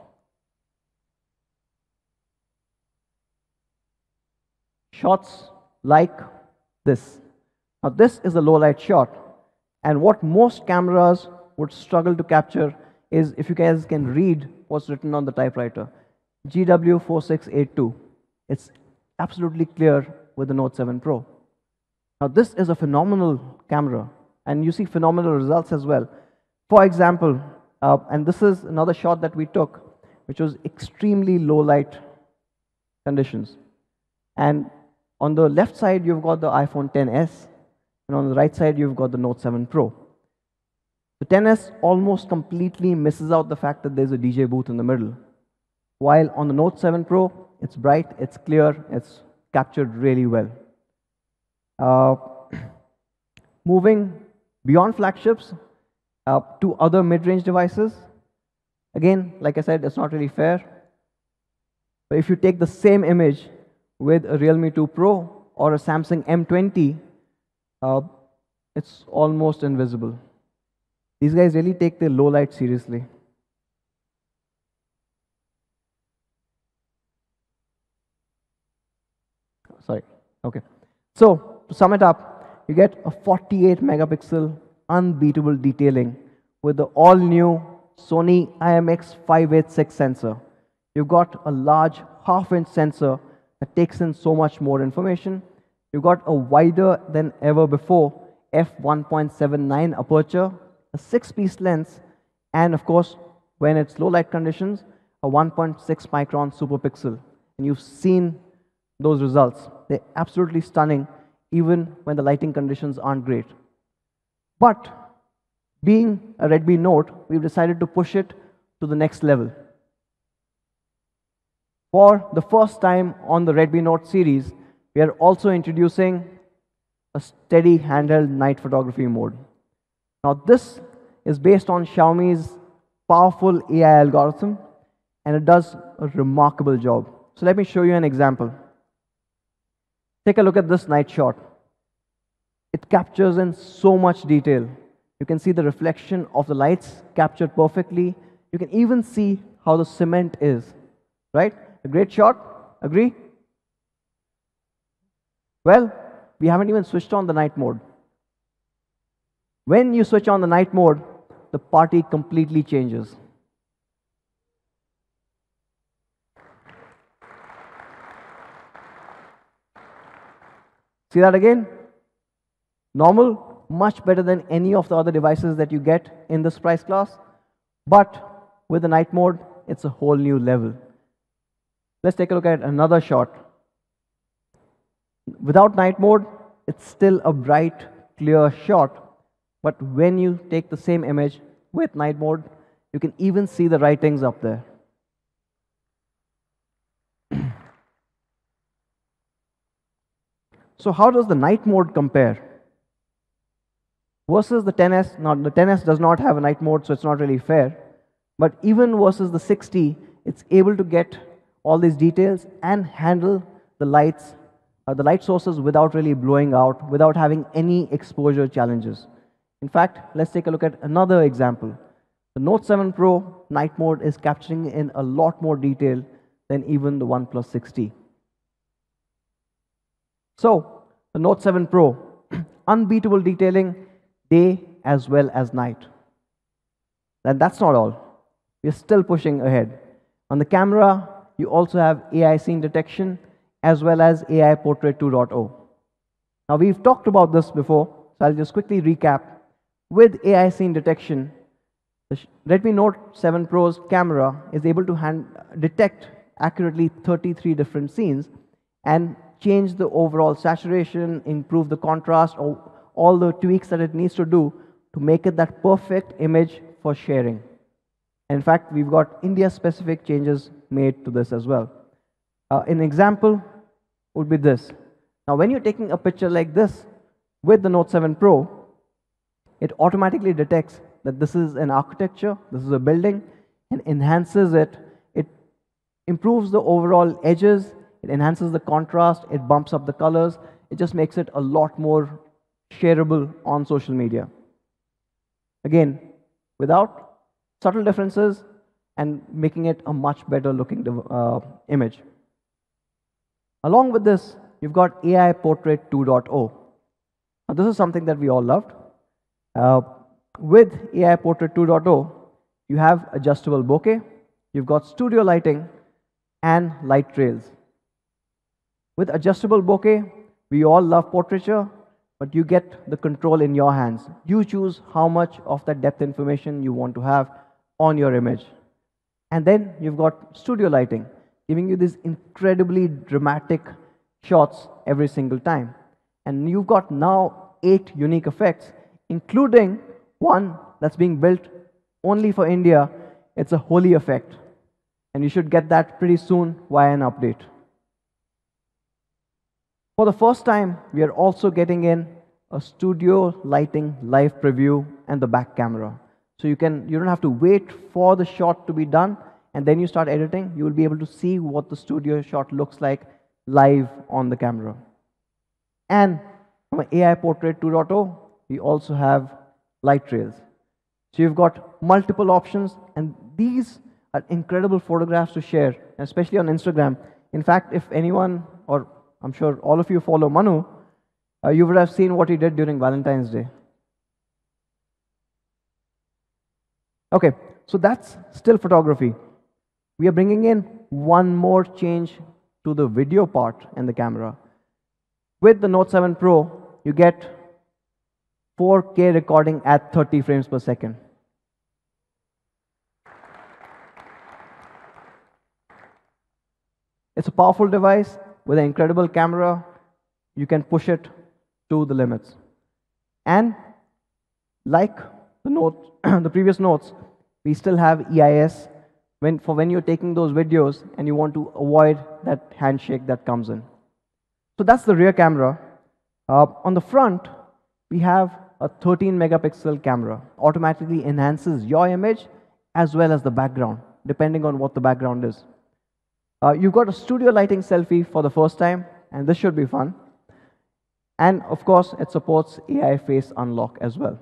Shots like this. Now this is a low light shot, and what most cameras would struggle to capture is, if you guys can read what's written on the typewriter, GW4682. It's absolutely clear with the Note 7 Pro. Now this is a phenomenal camera, and you see phenomenal results as well. For example, and this is another shot that we took, which was extremely low light conditions. And on the left side, you've got the iPhone XS, and on the right side, you've got the Note 7 Pro. The XS almost completely misses out the fact that there's a DJ booth in the middle. While on the Note 7 Pro, it's bright, it's clear, it's captured really well. Moving beyond flagships to other mid-range devices. Again, like I said, it's not really fair. But if you take the same image with a Realme 2 Pro or a Samsung M20, it's almost invisible. These guys really take their low light seriously. Sorry, okay. So, to sum it up, you get a 48 megapixel unbeatable detailing with the all-new Sony IMX586 sensor. You've got a large half-inch sensor that takes in so much more information. You've got a wider than ever before f1.79 aperture, a 6-piece lens, and of course, when it's low light conditions, a 1.6 micron superpixel. And you've seen those results. They're absolutely stunning, even when the lighting conditions aren't great. But being a Redmi Note, we've decided to push it to the next level. For the first time on the Redmi Note series, we are also introducing a steady handheld night photography mode. Now this is based on Xiaomi's powerful AI algorithm, and it does a remarkable job. So let me show you an example. Take a look at this night shot. It captures in so much detail. You can see the reflection of the lights captured perfectly. You can even see how the cement is, right? A great shot, agree? Well, we haven't even switched on the night mode. When you switch on the night mode, the party completely changes. See that again? Normal, much better than any of the other devices that you get in this price class. But with the night mode, it's a whole new level. Let's take a look at another shot. Without night mode, it's still a bright, clear shot. But when you take the same image with night mode, you can even see the writings up there. So how does the night mode compare? versus the 10s. Now, the 10s does not have a night mode, so it's not really fair. But even versus the 60, it's able to get all these details and handle the light sources without really blowing out, without having any exposure challenges. In fact, let's take a look at another example. The Note 7 Pro night mode is capturing in a lot more detail than even the OnePlus 6T. So, the Note 7 Pro, unbeatable detailing day as well as night. And that's not all. We're still pushing ahead. On the camera, you also have AI scene detection as well as AI Portrait 2.0. Now, we've talked about this before, so I'll just quickly recap. With AI scene detection, the Redmi Note 7 Pro's camera is able to detect accurately 33 different scenes and change the overall saturation, improve the contrast, or all the tweaks that it needs to do to make it that perfect image for sharing. In fact, we've got India-specific changes made to this as well. An example would be this. Now, when you're taking a picture like this with the Note 7 Pro, it automatically detects that this is an architecture, this is a building, and enhances it. It improves the overall edges, it enhances the contrast, it bumps up the colors. It just makes it a lot more shareable on social media. Again, without subtle differences and making it a much better looking image. Along with this, you've got AI Portrait 2.0. Now, this is something that we all loved. With AI Portrait 2.0, you have adjustable bokeh, you've got studio lighting, and light trails. With adjustable bokeh, we all love portraiture, but you get the control in your hands. You choose how much of that depth information you want to have on your image. And then you've got studio lighting, giving you these incredibly dramatic shots every single time. And you've got now 8 unique effects, including one that's being built only for India. It's a holy effect. And you should get that pretty soon via an update. For the first time, we are also getting in a studio lighting live preview and the back camera. So you don't have to wait for the shot to be done and then you start editing. You will be able to see what the studio shot looks like live on the camera. And from an AI Portrait 2.0, we also have light trails. So you've got multiple options, and these are incredible photographs to share, especially on Instagram. In fact, if anyone, or I'm sure all of you follow Manu, you would have seen what he did during Valentine's Day. Okay, so that's still photography. We are bringing in one more change to the video part in the camera. With the Note 7 Pro, you get 4K recording at 30 frames per second. It's a powerful device with an incredible camera. You can push it to the limits. And like the previous notes, we still have EIS when you're taking those videos and you want to avoid that handshake that comes in. So that's the rear camera. On the front, we have a 13 megapixel camera. Automatically enhances your image as well as the background, depending on what the background is. You've got a studio lighting selfie for the first time, and this should be fun. And of course, it supports AI face unlock as well.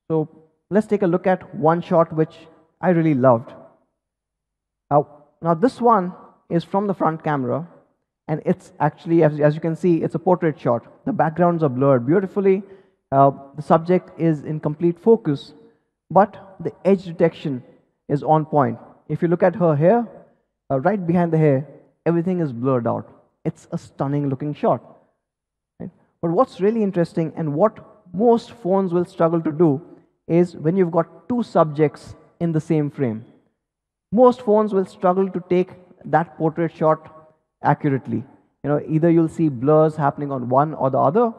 So let's take a look at one shot which I really loved. Now this one is from the front camera, and it's actually, as you can see, it's a portrait shot. The backgrounds are blurred beautifully. The subject is in complete focus, but the edge detection is on point. If you look at her hair, right behind the hair, everything is blurred out. It's a stunning looking shot. Right? But what's really interesting, and what most phones will struggle to do, is when you've got two subjects in the same frame. Most phones will struggle to take that portrait shot accurately. Either you'll see blurs happening on one or the other,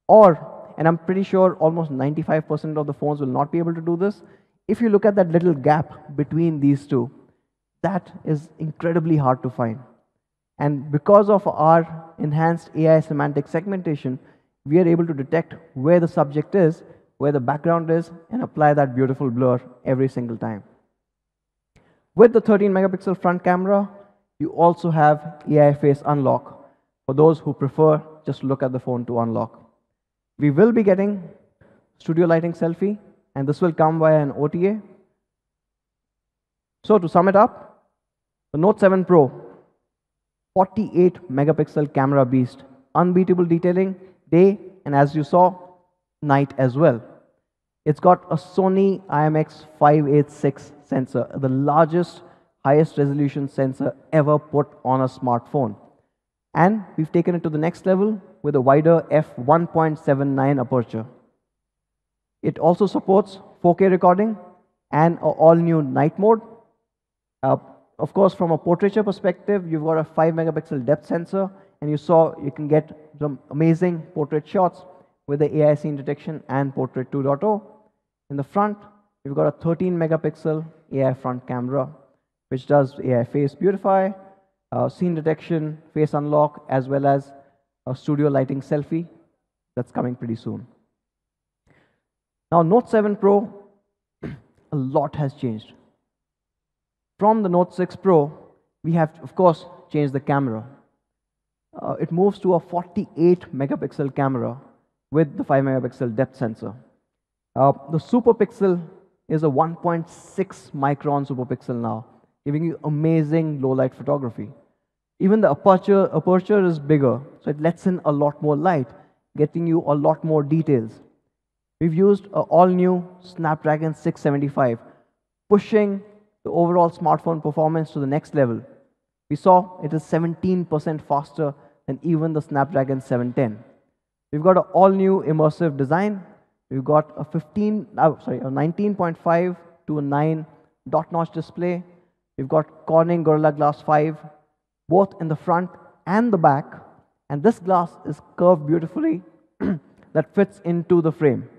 or, and I'm pretty sure almost 95% of the phones will not be able to do this, if you look at that little gap between these two, that is incredibly hard to find. And because of our enhanced AI semantic segmentation, we are able to detect where the subject is where the background is and apply that beautiful blur every single time. With the 13 megapixel front camera, you also have AI face unlock for those who prefer just to look at the phone to unlock. We will be getting studio lighting selfie, and this will come via an OTA. So to sum it up, the Note 7 Pro, 48 megapixel camera beast, unbeatable detailing day, and as you saw, night as well. It's got a Sony IMX586 sensor, the largest, highest resolution sensor ever put on a smartphone. And we've taken it to the next level with a wider f1.79 aperture. It also supports 4K recording and an all-new night mode. Of course, from a portraiture perspective, you've got a 5 megapixel depth sensor, and you saw you can get some amazing portrait shots with the AI scene detection and Portrait 2.0. In the front, you've got a 13 megapixel AI front camera, which does AI face beautify, scene detection, face unlock, as well as a studio lighting selfie that's coming pretty soon. Now, Note 7 Pro, a lot has changed. From the Note 6 Pro, we have, of course, changed the camera. It moves to a 48 megapixel camera with the 5 megapixel depth sensor. The super pixel is a 1.6 micron super pixel now, giving you amazing low light photography. Even the aperture is bigger, so it lets in a lot more light, getting you a lot more details. We've used an all-new Snapdragon 675, pushing the overall smartphone performance to the next level. We saw it is 17% faster than even the Snapdragon 710. We've got an all-new immersive design. We've got a 19.5 to a 9 dot-notch display. We've got Corning Gorilla Glass 5, both in the front and the back. And this glass is curved beautifully that fits into the frame.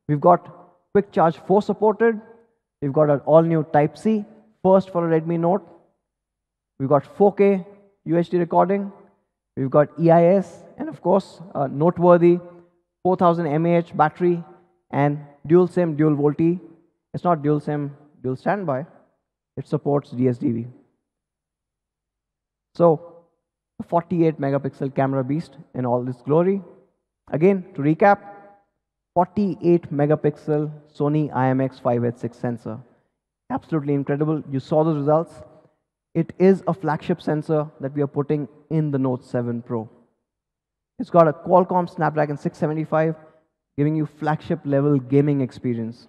We've got Quick Charge 4 supported. We've got an all-new Type-C, first for a Redmi Note. We've got 4K UHD recording. We've got EIS, and of course, a noteworthy 4000 mAh battery and dual SIM, dual VoLTE. It's not dual SIM, dual standby. It supports DSDV. So, a 48 megapixel camera beast in all its glory. Again, to recap, 48 megapixel Sony IMX586 sensor. Absolutely incredible. You saw the results. It is a flagship sensor that we are putting in the Note 7 Pro. It's got a Qualcomm Snapdragon 675, giving you flagship level gaming experience.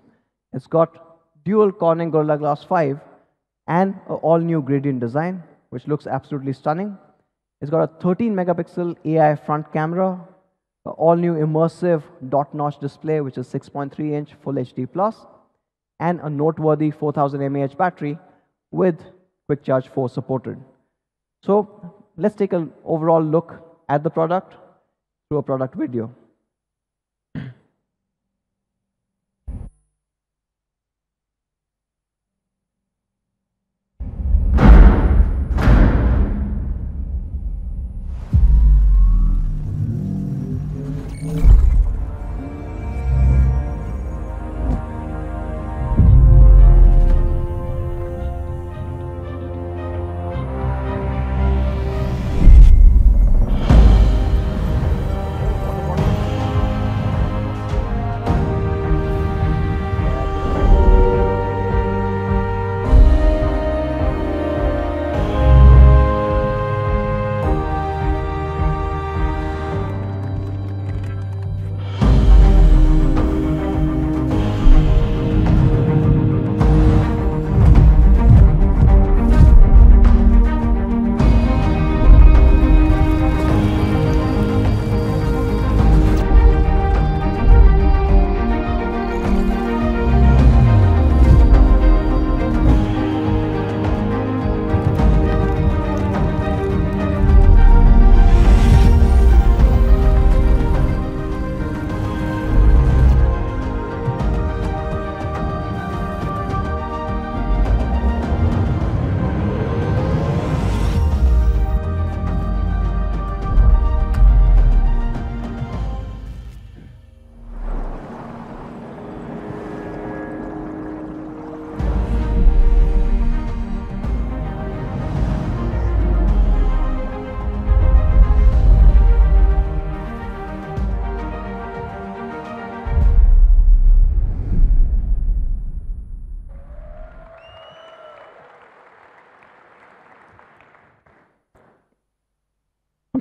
It's got dual Corning Gorilla Glass 5 and an all-new gradient design, which looks absolutely stunning. It's got a 13 megapixel AI front camera, an all-new immersive dot-notch display, which is 6.3 inch Full HD+, and a noteworthy 4000 mAh battery with Quick Charge 4 supported. So let's take an overall look at the product through a product video.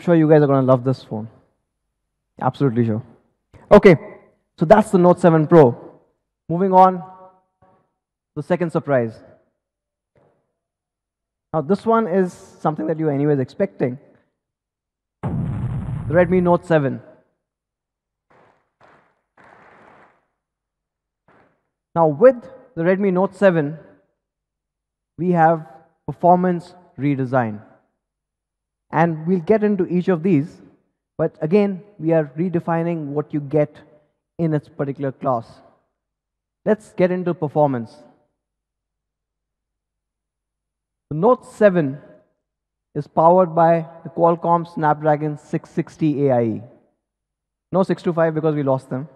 sure you guys are going to love this phone. Absolutely sure. Okay, so that's the Note 7 Pro. Moving on, the second surprise. Now this one is something that you were anyways expecting. The Redmi Note 7. Now with the Redmi Note 7, we have performance redesign. And we'll get into each of these, but again, we are redefining what you get in its particular class. Let's get into performance. The Note 7 is powered by the Qualcomm Snapdragon 660 AIE. No 625 because we lost them.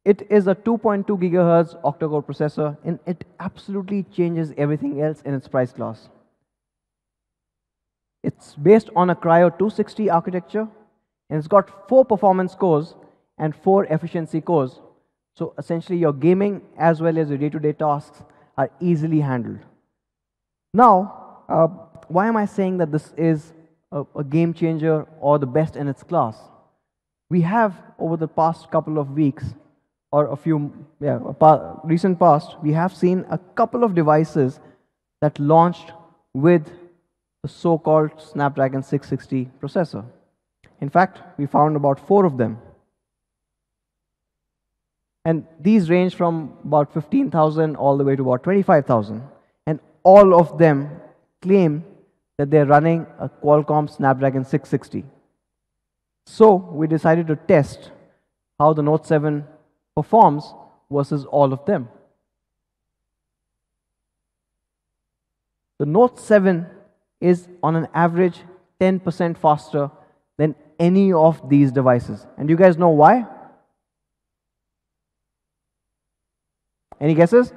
It is a 2.2 gigahertz octa-core processor, and it absolutely changes everything else in its price class. It's based on a Cryo 260 architecture, and it's got 4 performance cores and 4 efficiency cores. So essentially, your gaming as well as your day-to-day tasks are easily handled. Now, why am I saying that this is a game changer or the best in its class? We have, over the past couple of weeks, or recent past, we have seen a couple of devices that launched with the so-called Snapdragon 660 processor. In fact, we found about 4 of them. And these range from about 15,000 all the way to about 25,000. And all of them claim that they're running a Qualcomm Snapdragon 660. So we decided to test how the Note 7 performs versus all of them. The Note 7 is on an average 10% faster than any of these devices. And you guys know why? Any guesses?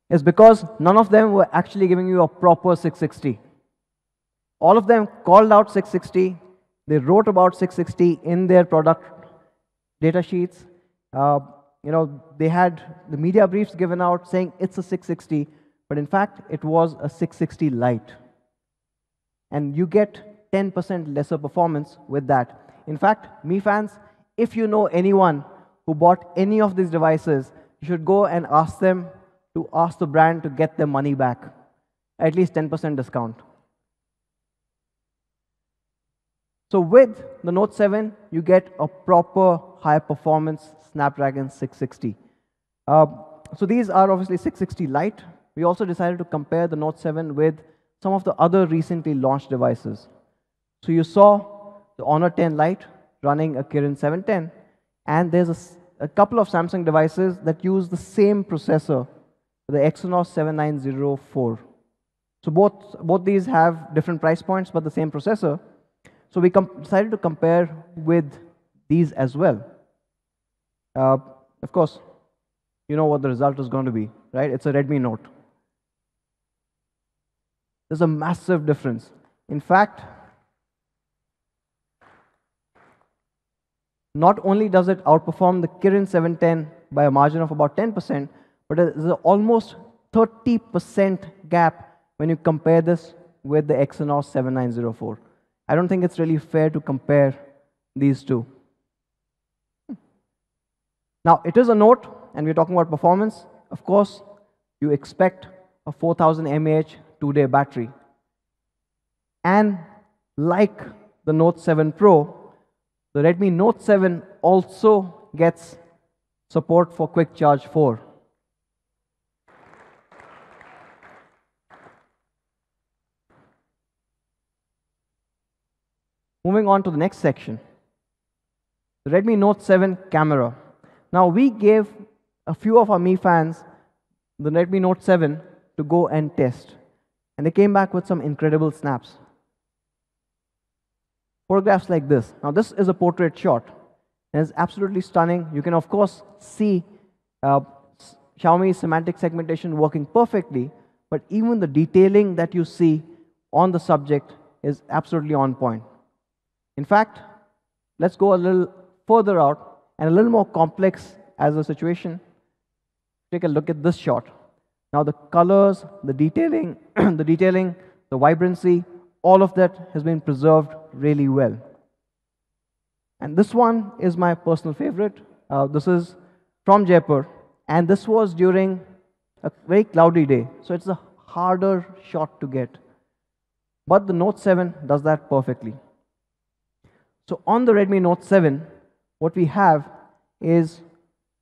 It's because none of them were actually giving you a proper 660. All of them called out 660. They wrote about 660 in their product data sheets. They had the media briefs given out saying it's a 660, but in fact, it was a 660 Lite. And you get 10% lesser performance with that. In fact, Mi fans, if you know anyone who bought any of these devices, you should go and ask them to ask the brand to get their money back, at least 10% discount. So with the Note 7, you get a proper high-performance Snapdragon 660. So these are obviously 660 Lite. We also decided to compare the Note 7 with some of the other recently launched devices. So you saw the Honor 10 Lite running a Kirin 710, and there's a couple of Samsung devices that use the same processor, the Exynos 7904. So both these have different price points, but the same processor. So we decided to compare with these as well. Of course, you know what the result is going to be, right? It's a Redmi Note. There's a massive difference. In fact, not only does it outperform the Kirin 710 by a margin of about 10%, but there's an almost 30% gap when you compare this with the Exynos 7904. I don't think it's really fair to compare these two. Now, it is a Note, and we're talking about performance. Of course, you expect a 4000 mAh 2-day battery. And like the Note 7 Pro, the Redmi Note 7 also gets support for Quick Charge 4. Moving on to the next section, the Redmi Note 7 camera. Now, we gave a few of our Mi fans the Redmi Note 7 to go and test. And they came back with some incredible snaps. Photographs like this. Now, this is a portrait shot, and it's absolutely stunning. You can, of course, see Xiaomi's semantic segmentation working perfectly, but even the detailing that you see on the subject is absolutely on point. In fact, let's go a little further out and a little more complex as a situation. take a look at this shot. Now the colors, the detailing, the vibrancy, all of that has been preserved really well. And this one is my personal favorite. This is from Jaipur, and this was during a very cloudy day, so it's a harder shot to get. But the Note 7 does that perfectly. So on the Redmi Note 7, what we have is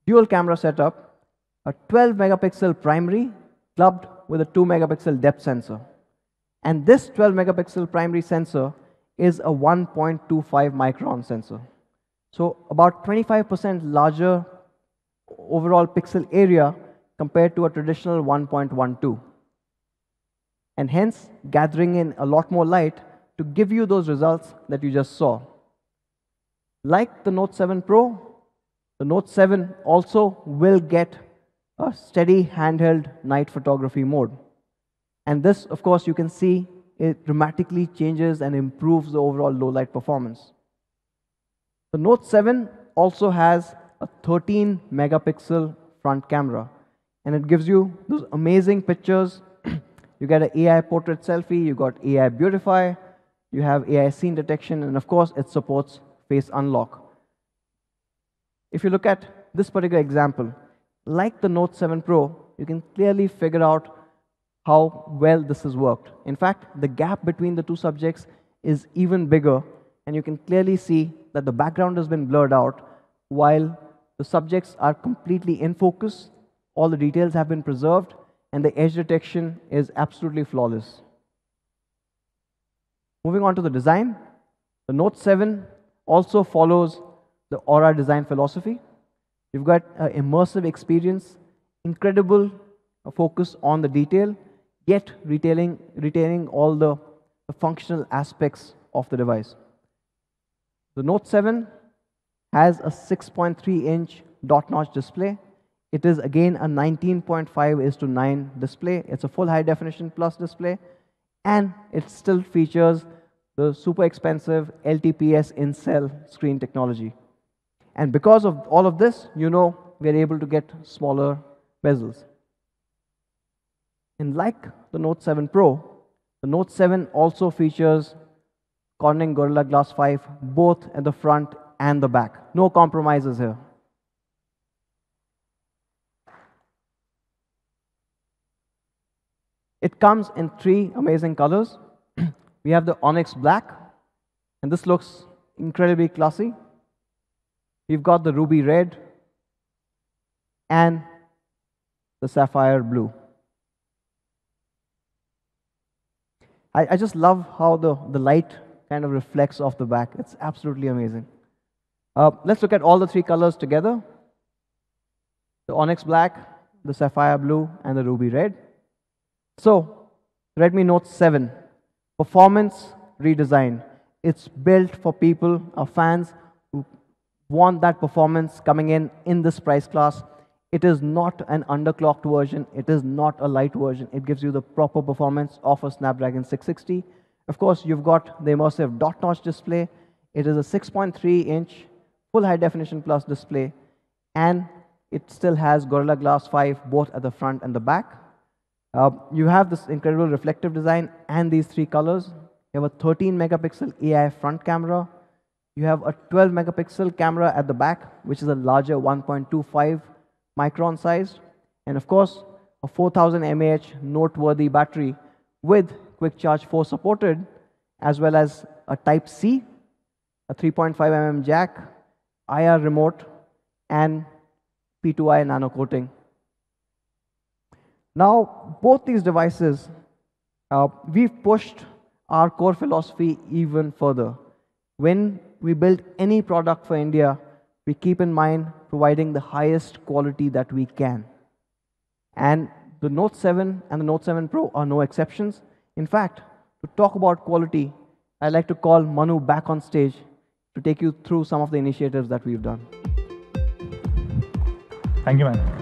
dual camera setup, a 12 megapixel primary clubbed with a 2 megapixel depth sensor. And this 12 megapixel primary sensor is a 1.25 micron sensor. So about 25% larger overall pixel area compared to a traditional 1.12. And hence gathering in a lot more light to give you those results that you just saw. Like the Note 7 Pro, the Note 7 also will get a steady handheld night photography mode. And this, of course, you can see it dramatically changes and improves the overall low light performance. The Note 7 also has a 13 megapixel front camera, and it gives you those amazing pictures. You get an AI portrait selfie, you got AI beautify, you have AI scene detection, and of course it supports face unlock. If you look at this particular example, like the Note 7 Pro, you can clearly figure out how well this has worked. In fact, the gap between the two subjects is even bigger, and you can clearly see that the background has been blurred out while the subjects are completely in focus, all the details have been preserved, and the edge detection is absolutely flawless. Moving on to the design, the Note 7 also follows the Aura design philosophy. You've got an immersive experience, incredible focus on the detail, yet retaining all the functional aspects of the device. The Note 7 has a 6.3-inch dot-notch display. It is again a 19.5:9 display. It's a full high definition plus display, and it still features the super expensive LTPS in-cell screen technology. And because of all of this, you know we're able to get smaller bezels. And like the Note 7 Pro, the Note 7 also features Corning Gorilla Glass 5 both at the front and the back. No compromises here. It comes in 3 amazing colors. We have the Onyx Black, and this looks incredibly classy. We've got the Ruby Red and the Sapphire Blue. I just love how the light kind of reflects off the back. It's absolutely amazing. Let's look at all the 3 colors together. The Onyx Black, the Sapphire Blue, and the Ruby Red. So, Redmi Note 7, performance redesign. It's built for people, our fans, who want that performance coming in this price class. It is not an underclocked version. It is not a light version. It gives you the proper performance of a Snapdragon 660. Of course, you've got the immersive dot-notch display. It is a 6.3-inch full high definition plus display, and it still has Gorilla Glass 5 both at the front and the back. You have this incredible reflective design and these 3 colors. You have a 13 megapixel AI front camera. You have a 12 megapixel camera at the back, which is a larger 1.25 micron size. And of course, a 4000 mAh noteworthy battery with Quick Charge 4 supported, as well as a Type-C, a 3.5 mm jack, IR remote, and P2I nano coating. Now, both these devices, we've pushed our core philosophy even further. When we build any product for India, we keep in mind providing the highest quality that we can. And the Note 7 and the Note 7 Pro are no exceptions. In fact, to talk about quality, I'd like to call Manu back on stage to take you through some of the initiatives that we've done. Thank you, man.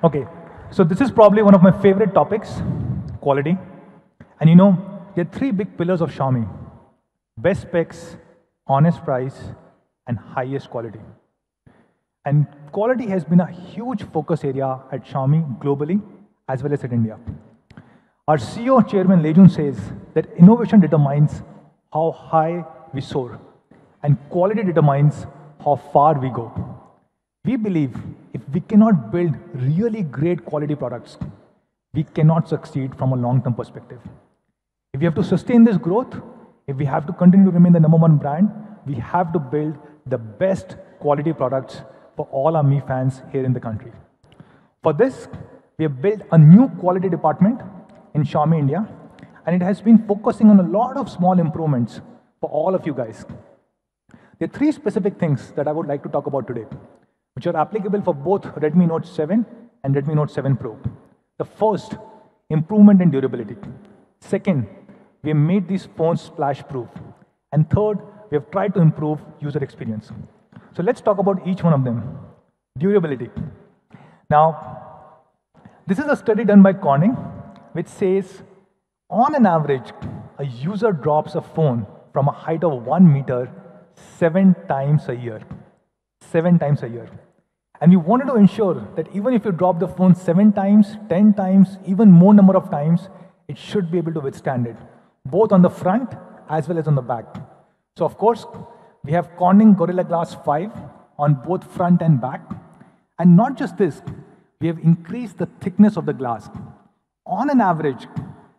Okay, so this is probably one of my favorite topics, quality. And you know, there are 3 big pillars of Xiaomi: best specs, honest price, and highest quality. And quality has been a huge focus area at Xiaomi globally, as well as in India. Our CEO, Chairman Lejun, says that innovation determines how high we soar, and quality determines how far we go. We believe if we cannot build really great quality products, we cannot succeed from a long-term perspective. If we have to sustain this growth, if we have to continue to remain the #1 brand, we have to build the best quality products for all our Mi fans here in the country. For this, we have built a new quality department in Xiaomi India, and it has been focusing on a lot of small improvements for all of you guys. There are 3 specific things that I would like to talk about today, which are applicable for both Redmi Note 7 and Redmi Note 7 Pro. The first, improvement in durability. Second, we have made these phones splash-proof. And third, we have tried to improve user experience. So let's talk about each one of them. Durability. Now, this is a study done by Corning, which says, on an average, a user drops a phone from a height of 1 meter 7 times a year. 7 times a year. And we wanted to ensure that even if you drop the phone 7 times, 10 times, even more number of times, it should be able to withstand it, both on the front as well as on the back. So of course, we have Corning Gorilla Glass 5 on both front and back. And not just this, we have increased the thickness of the glass. On an average,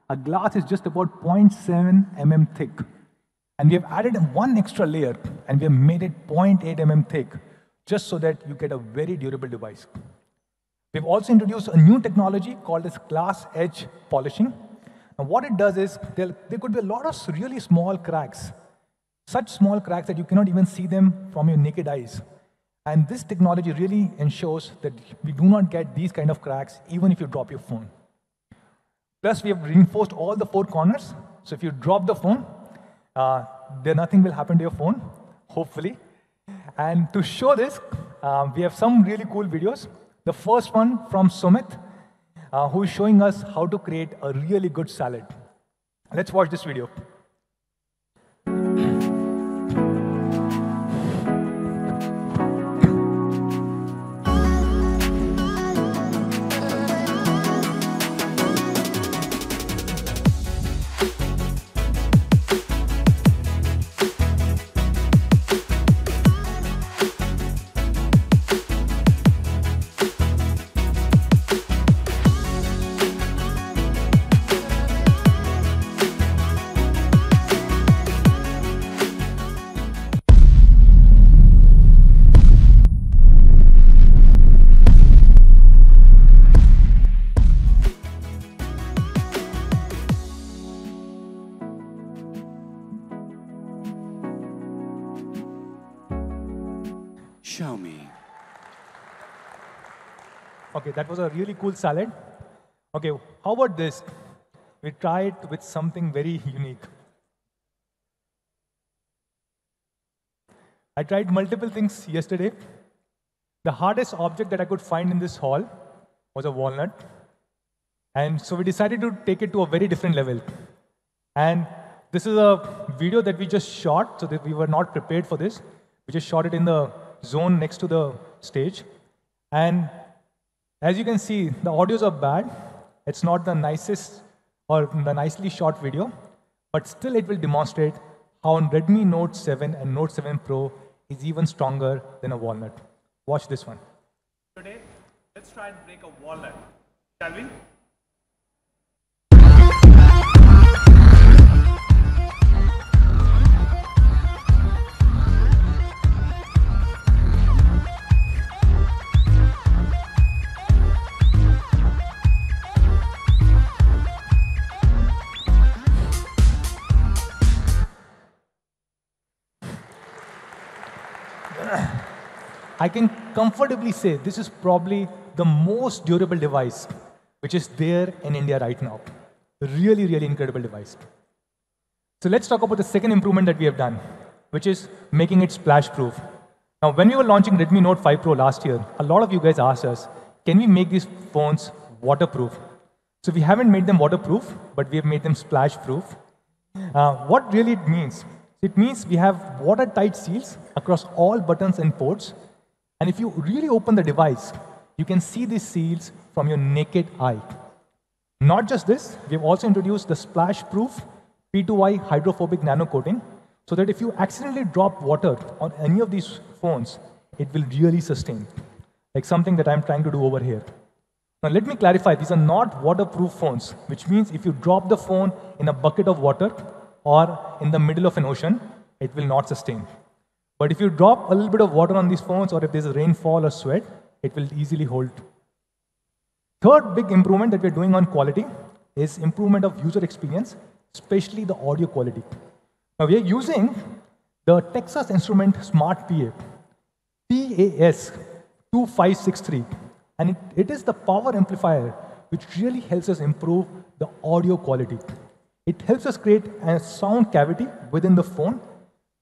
a glass is just about 0.7 mm thick. And we have added 1 extra layer, and we have made it 0.8 mm thick, just so that you get a very durable device. We've also introduced a new technology called as glass edge polishing. And what it does is, there could be a lot of really small cracks, such small cracks that you cannot even see them from your naked eyes. And this technology really ensures that we do not get these kind of cracks, even if you drop your phone. Plus, we have reinforced all the 4 corners. So if you drop the phone, nothing will happen to your phone, hopefully. And to show this, we have some really cool videos. The first one from Sumit, who is showing us how to create a really good salad. Let's watch this video. Xiaomi. Okay, that was a really cool salad. Okay, how about this? We try it with something very unique. I tried multiple things yesterday. The hardest object that I could find in this hall was a walnut. And so we decided to take it to a very different level. And this is a video that we just shot, so that we were not prepared for this. We just shot it in the zone next to the stage. And as you can see, the audios are bad. It's not the nicest or the nicely shot video, but still it will demonstrate how Redmi Note 7 and Note 7 Pro is even stronger than a walnut. Watch this one. Today, let's try and break a walnut, shall we? I can comfortably say this is probably the most durable device which is there in India right now. Really, really incredible device. So let's talk about the second improvement that we have done, which is making it splash-proof. Now, when we were launching Redmi Note 5 Pro last year, a lot of you guys asked us, can we make these phones waterproof? So we haven't made them waterproof, but we have made them splash-proof. What really it means? It means we have watertight seals across all buttons and ports. And if you really open the device, you can see these seals from your naked eye. Not just this, we've also introduced the splash-proof P2I hydrophobic nano coating, so that if you accidentally drop water on any of these phones, it will really sustain, like something that I'm trying to do over here. Now let me clarify, these are not waterproof phones, which means if you drop the phone in a bucket of water or in the middle of an ocean, it will not sustain. But if you drop a little bit of water on these phones, or if there's a rainfall or sweat, it will easily hold. Third big improvement that we're doing on quality is improvement of user experience, especially the audio quality. Now we are using the Texas Instrument Smart PA, PAS2563, and it is the power amplifier which really helps us improve the audio quality. It helps us create a sound cavity within the phone,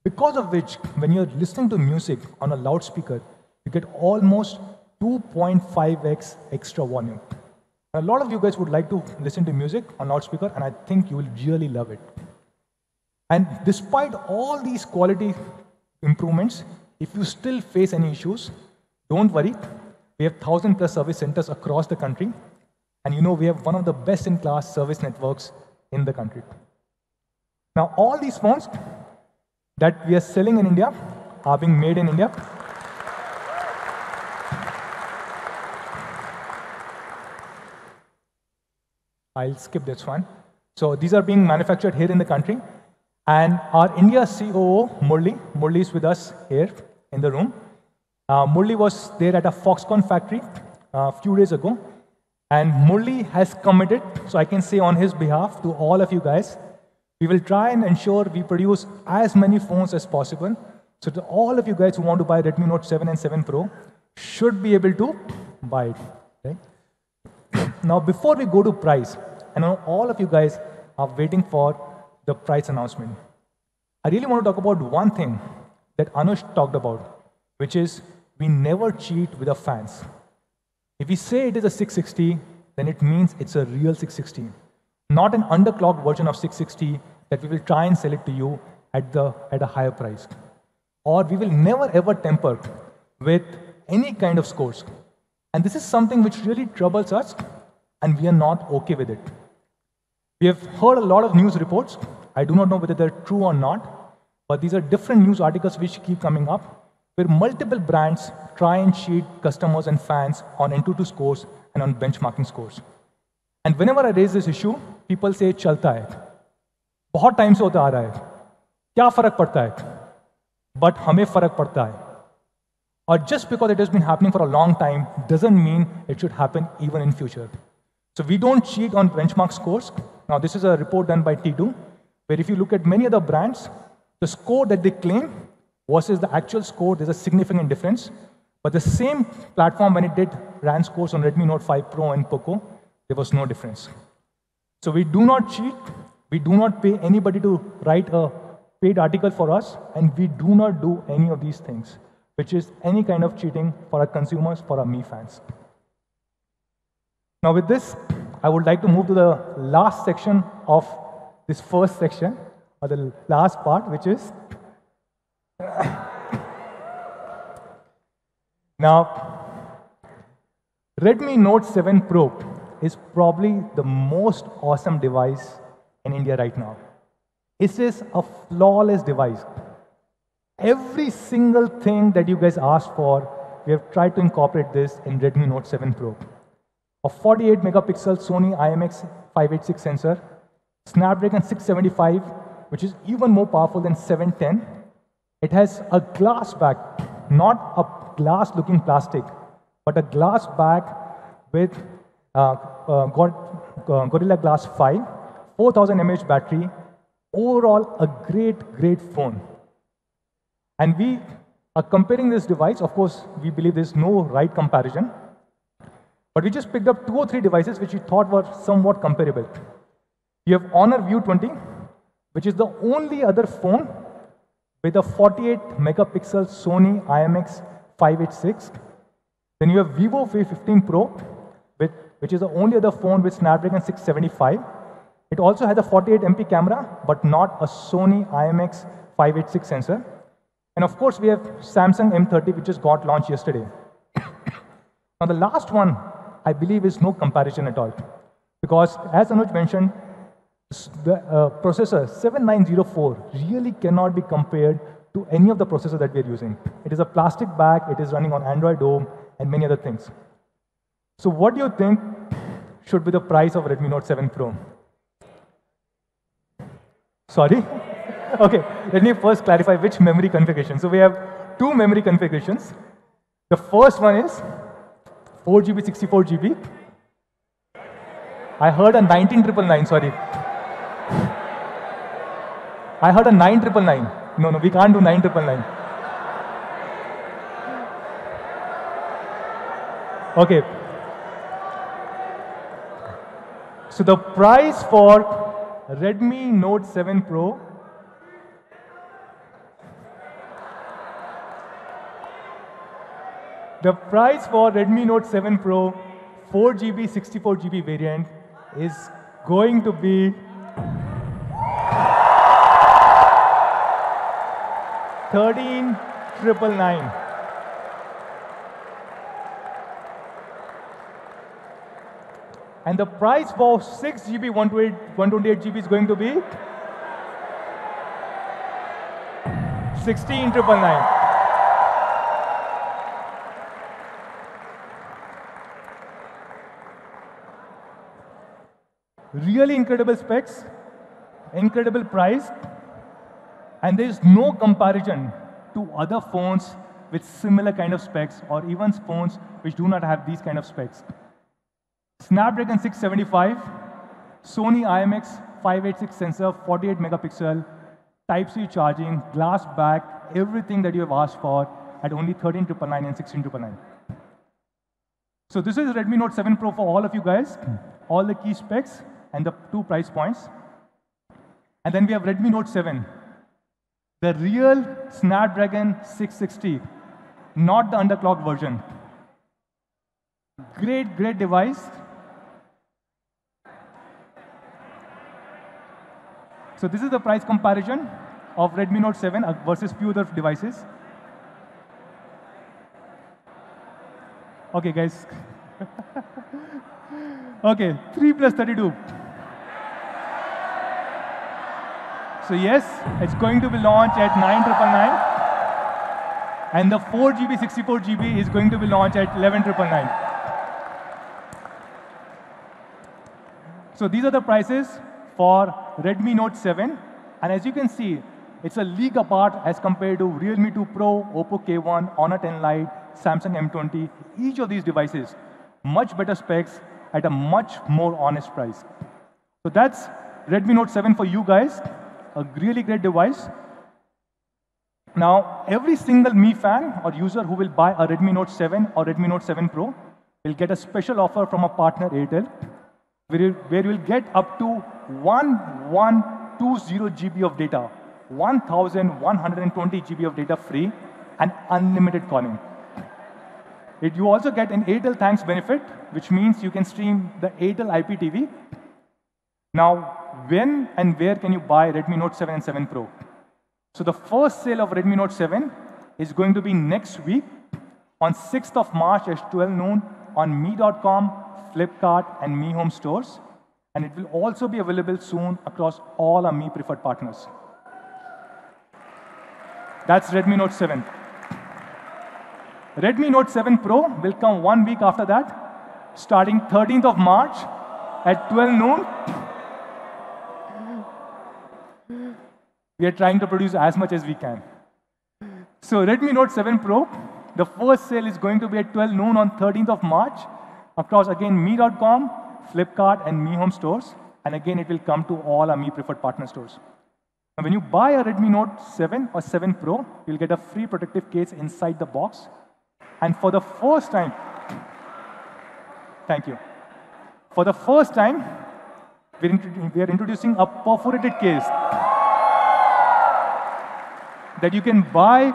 because of which, when you're listening to music on a loudspeaker, you get almost 2.5x extra volume. A lot of you guys would like to listen to music on loudspeaker, and I think you will really love it. And despite all these quality improvements, if you still face any issues, don't worry. We have 1,000+ service centers across the country, and you know we have one of the best-in-class service networks in the country. Now, all these phones that we are selling in India are being made in India. I'll skip this one. So these are being manufactured here in the country. And our India COO, Murli is with us here in the room. Murli was there at a Foxconn factory a few days ago. And Murli has committed, so I can say on his behalf to all of you guys, we will try and ensure we produce as many phones as possible. So to all of you guys who want to buy Redmi Note 7 and 7 Pro should be able to buy it. Okay? Now, before we go to price, I know all of you guys are waiting for the price announcement. I really want to talk about one thing that Anush talked about, which is we never cheat with our fans. If we say it is a 660, then it means it's a real 660, not an underclocked version of 660 that we will try and sell it to you at a higher price. Or we will never ever tamper with any kind of scores. And this is something which really troubles us, and we are not okay with it. We have heard a lot of news reports. I do not know whether they're true or not, but these are different news articles which keep coming up, where multiple brands try and cheat customers and fans on Antutu scores and on benchmarking scores. And whenever I raise this issue, people say, "Chalta hai. बहुत time से होता आ रहा है. क्या फर्क पड़ता है?" But हमें फर्क पड़ता है. Or just because it has been happening for a long time doesn't mean it should happen even in future. So we don't cheat on benchmark scores. Now this is a report done by T2, where if you look at many other brands, the score that they claim versus the actual score, there's a significant difference. But the same platform, when it ran scores on Redmi Note 5 Pro and Poco, there was no difference. So we do not cheat. We do not pay anybody to write a paid article for us, and we do not do any of these things, which is any kind of cheating for our consumers, for our Mi fans. Now with this, I would like to move to the last section of this first section, or the last part, which is now, Redmi Note 7 Pro is probably the most awesome device in India right now. It is a flawless device. Every single thing that you guys asked for, we have tried to incorporate this in Redmi Note 7 Pro. A 48 megapixel Sony IMX586 sensor, Snapdragon 675, which is even more powerful than 710. It has a glass back, not a glass-looking plastic, but a glass back with Gorilla Glass 5, 4000 mAh battery. Overall, a great phone. And we are comparing this device. Of course, we believe there's no right comparison. But we just picked up 2 or 3 devices which we thought were somewhat comparable. You have Honor View 20, which is the only other phone with a 48 megapixel Sony IMX586. Then you have Vivo V15 Pro, which is the only other phone with Snapdragon 675. It also has a 48 MP camera, but not a Sony IMX586 sensor. And of course, we have Samsung M30, which just got launched yesterday. Now, the last one, I believe, is no comparison at all. Because as Anuj mentioned, the processor 7904 really cannot be compared to any of the processors that we are using. It is a plastic bag, it is running on Android Home, and many other things. So what do you think should be the price of Redmi Note 7 Pro? Sorry? Okay, let me first clarify which memory configuration. So we have two memory configurations. The first one is 4GB, 64GB. I heard a 19999, sorry. I heard a 9999. No, we can't do 9999. Okay. So the price for Redmi Note 7 Pro The price for Redmi Note 7 Pro 4GB, 64GB variant is going to be 13,999. And the price for 6GB, 128GB is going to be 16,999. Really incredible specs, incredible price, and there is no comparison to other phones with similar kind of specs or even phones which do not have these kind of specs. Snapdragon 675, Sony IMX 586 sensor, 48 megapixel, Type-C charging, glass back, everything that you have asked for at only 13,999 and 16,999. So this is Redmi Note 7 Pro for all of you guys, all the key specs and the two price points. And then we have Redmi Note 7, the real Snapdragon 660, not the underclocked version. Great, great device. So this is the price comparison of Redmi Note 7 versus few other devices. Okay, guys. Okay, 3 plus 32. So yes, it's going to be launched at 9,999. And the 4GB, 64GB is going to be launched at 11,999. So these are the prices for Redmi Note 7. And as you can see, it's a league apart as compared to Realme 2 Pro, Oppo K1, Honor 10 Lite, Samsung M20. Each of these devices, much better specs at a much more honest price. So that's Redmi Note 7 for you guys. A really great device. Now, every single Mi fan or user who will buy a Redmi Note 7 or Redmi Note 7 Pro will get a special offer from a partner Airtel, where you will get up to 1120 GB of data, 1,120 GB of data free, and unlimited calling. You also get an Airtel Thanks benefit, which means you can stream the Airtel IPTV. Now, when and where can you buy Redmi Note 7 and 7 Pro? So the first sale of Redmi Note 7 is going to be next week on 6th of March at 12 noon on Mi.com, Flipkart, and Mi Home stores. And it will also be available soon across all our Mi preferred partners. That's Redmi Note 7. Redmi Note 7 Pro will come 1 week after that, starting 13th of March at 12 noon. We are trying to produce as much as we can. So Redmi Note 7 Pro, the first sale is going to be at 12 noon on 13th of March across, again, Mi.com, Flipkart, and Mi Home stores. And again, it will come to all our Mi preferred partner stores. Now, when you buy a Redmi Note 7 or 7 Pro, you'll get a free protective case inside the box. And for the first time, thank you. For the first time, we are introducing a perforated case that you can buy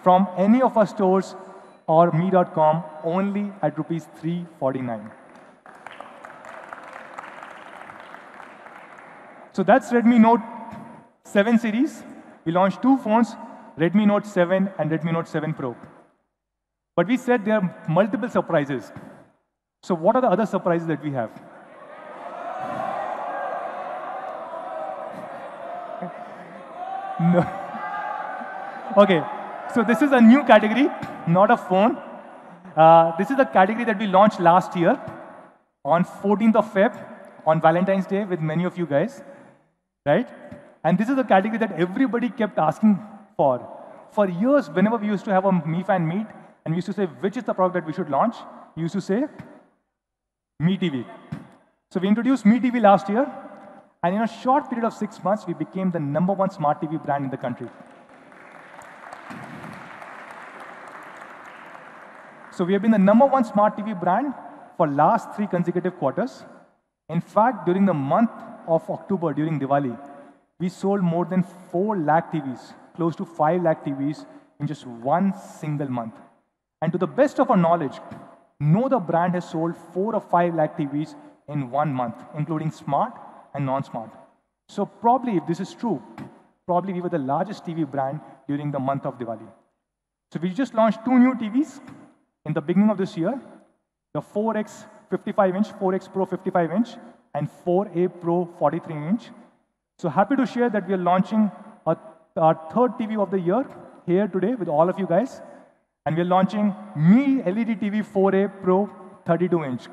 from any of our stores or Mi.com only at rupees 349. So that's Redmi Note 7 series. We launched two phones, Redmi Note 7 and Redmi Note 7 Pro. But we said there are multiple surprises. So what are the other surprises that we have? No. Okay, so this is a new category, not a phone. This is a category that we launched last year on 14th of Feb, on Valentine's Day with many of you guys, right? And this is a category that everybody kept asking for. For years, whenever we used to have a Mi Fan meet, and we used to say, which is the product that we should launch, we used to say, Mi TV. So we introduced Mi TV last year, and in a short period of 6 months, we became the #1 smart TV brand in the country. So we have been the #1 smart TV brand for last 3 consecutive quarters. In fact, during the month of October, during Diwali, we sold more than 4 lakh TVs, close to 5 lakh TVs in just one single month. And to the best of our knowledge, no other brand has sold 4 or 5 lakh TVs in 1 month, including smart and non-smart. So probably, if this is true, probably we were the largest TV brand during the month of Diwali. So we just launched 2 new TVs in the beginning of this year, the 4X 55-inch, 4X Pro 55-inch, and 4A Pro 43-inch. So happy to share that we are launching our 3rd TV of the year here today with all of you guys. And we are launching Mi LED TV 4A Pro 32-inch.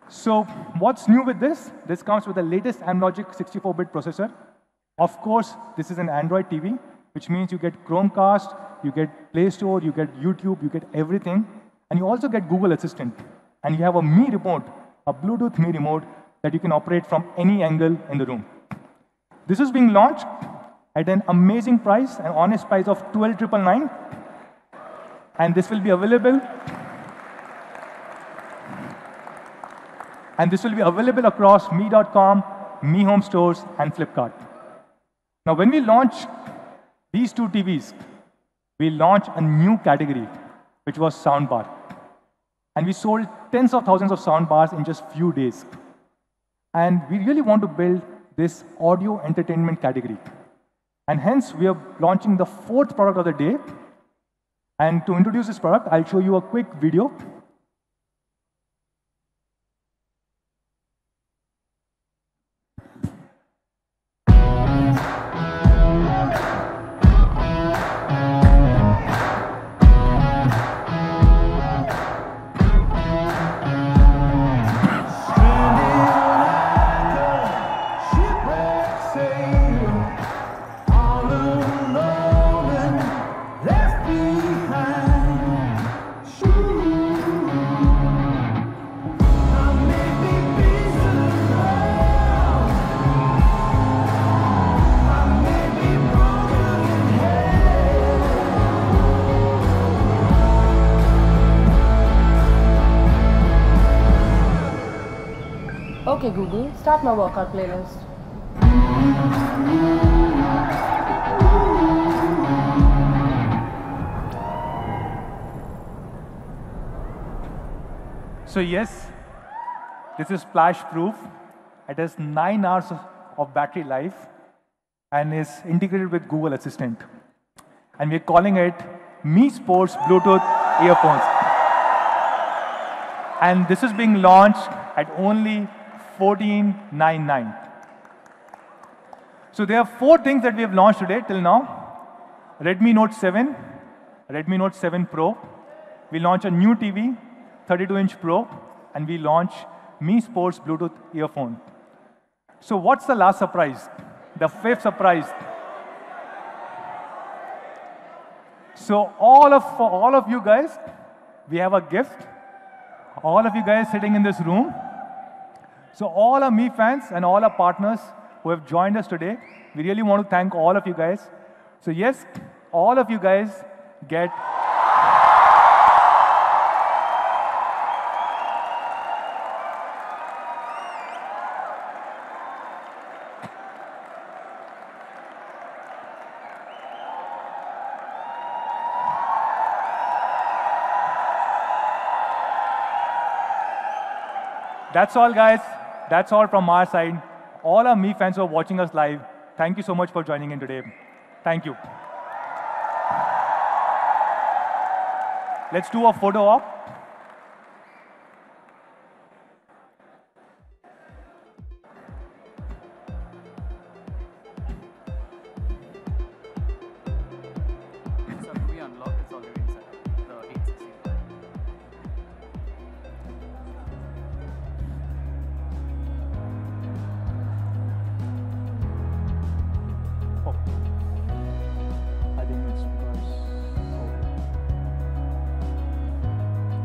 So what's new with this? This comes with the latest Amlogic 64-bit processor. Of course, this is an Android TV, which means you get Chromecast, you get Play Store, you get YouTube, you get everything. And you also get Google Assistant. And you have a Mi remote, a Bluetooth Mi remote that you can operate from any angle in the room. This is being launched at an amazing price, an honest price of 12,999. And this will be available. And this will be available across Mi.com, Mi Home Stores, and Flipkart. Now, when we launch these 2 TVs, we launched a new category, which was soundbar. And we sold tens of thousands of soundbars in just few days. And we really want to build this audio entertainment category. And hence, we are launching the 4th product of the day. And to introduce this product, I'll show you a quick video. Okay, Google, start my workout playlist. So yes, this is splash-proof. It has 9 hours of battery life and is integrated with Google Assistant. And we're calling it Mi Sports Bluetooth earphones. And this is being launched at only 14,999. So there are 4 things that we have launched today till now. Redmi Note 7, Redmi Note 7 Pro. We launch a new TV, 32-inch Pro, and we launch Mi Sports Bluetooth earphone. So what's the last surprise? The 5th surprise. So for all of you guys, we have a gift. All of you guys sitting in this room. So all our Mi fans and all our partners who have joined us today, we really want to thank all of you guys. So yes, all of you guys get That's all, guys. That's all from our side. all our Mi fans who are watching us live, thank you so much for joining in today. Thank you. Let's do a photo op. So we unlock, it's already inside the 860. Oh. I think it's because.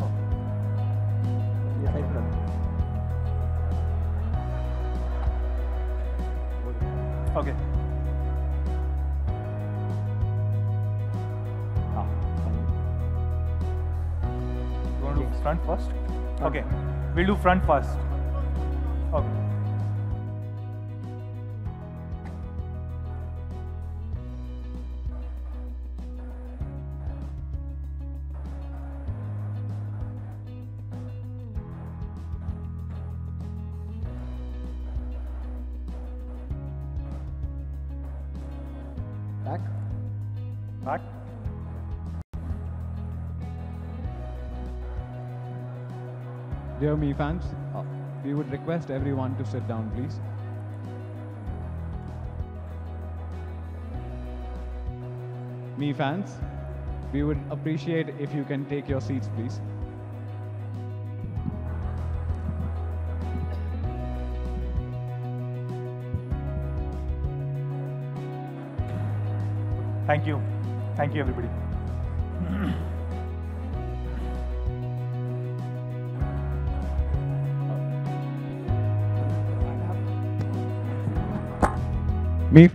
Oh. Yes, I can. Okay. You want to do front first? Okay. We'll do front first. Okay. Back. Back. Dear Mi fans, we would request everyone to sit down, please. Mi fans, we would appreciate if you can take your seats, please. Thank you. Thank you, everybody. Mi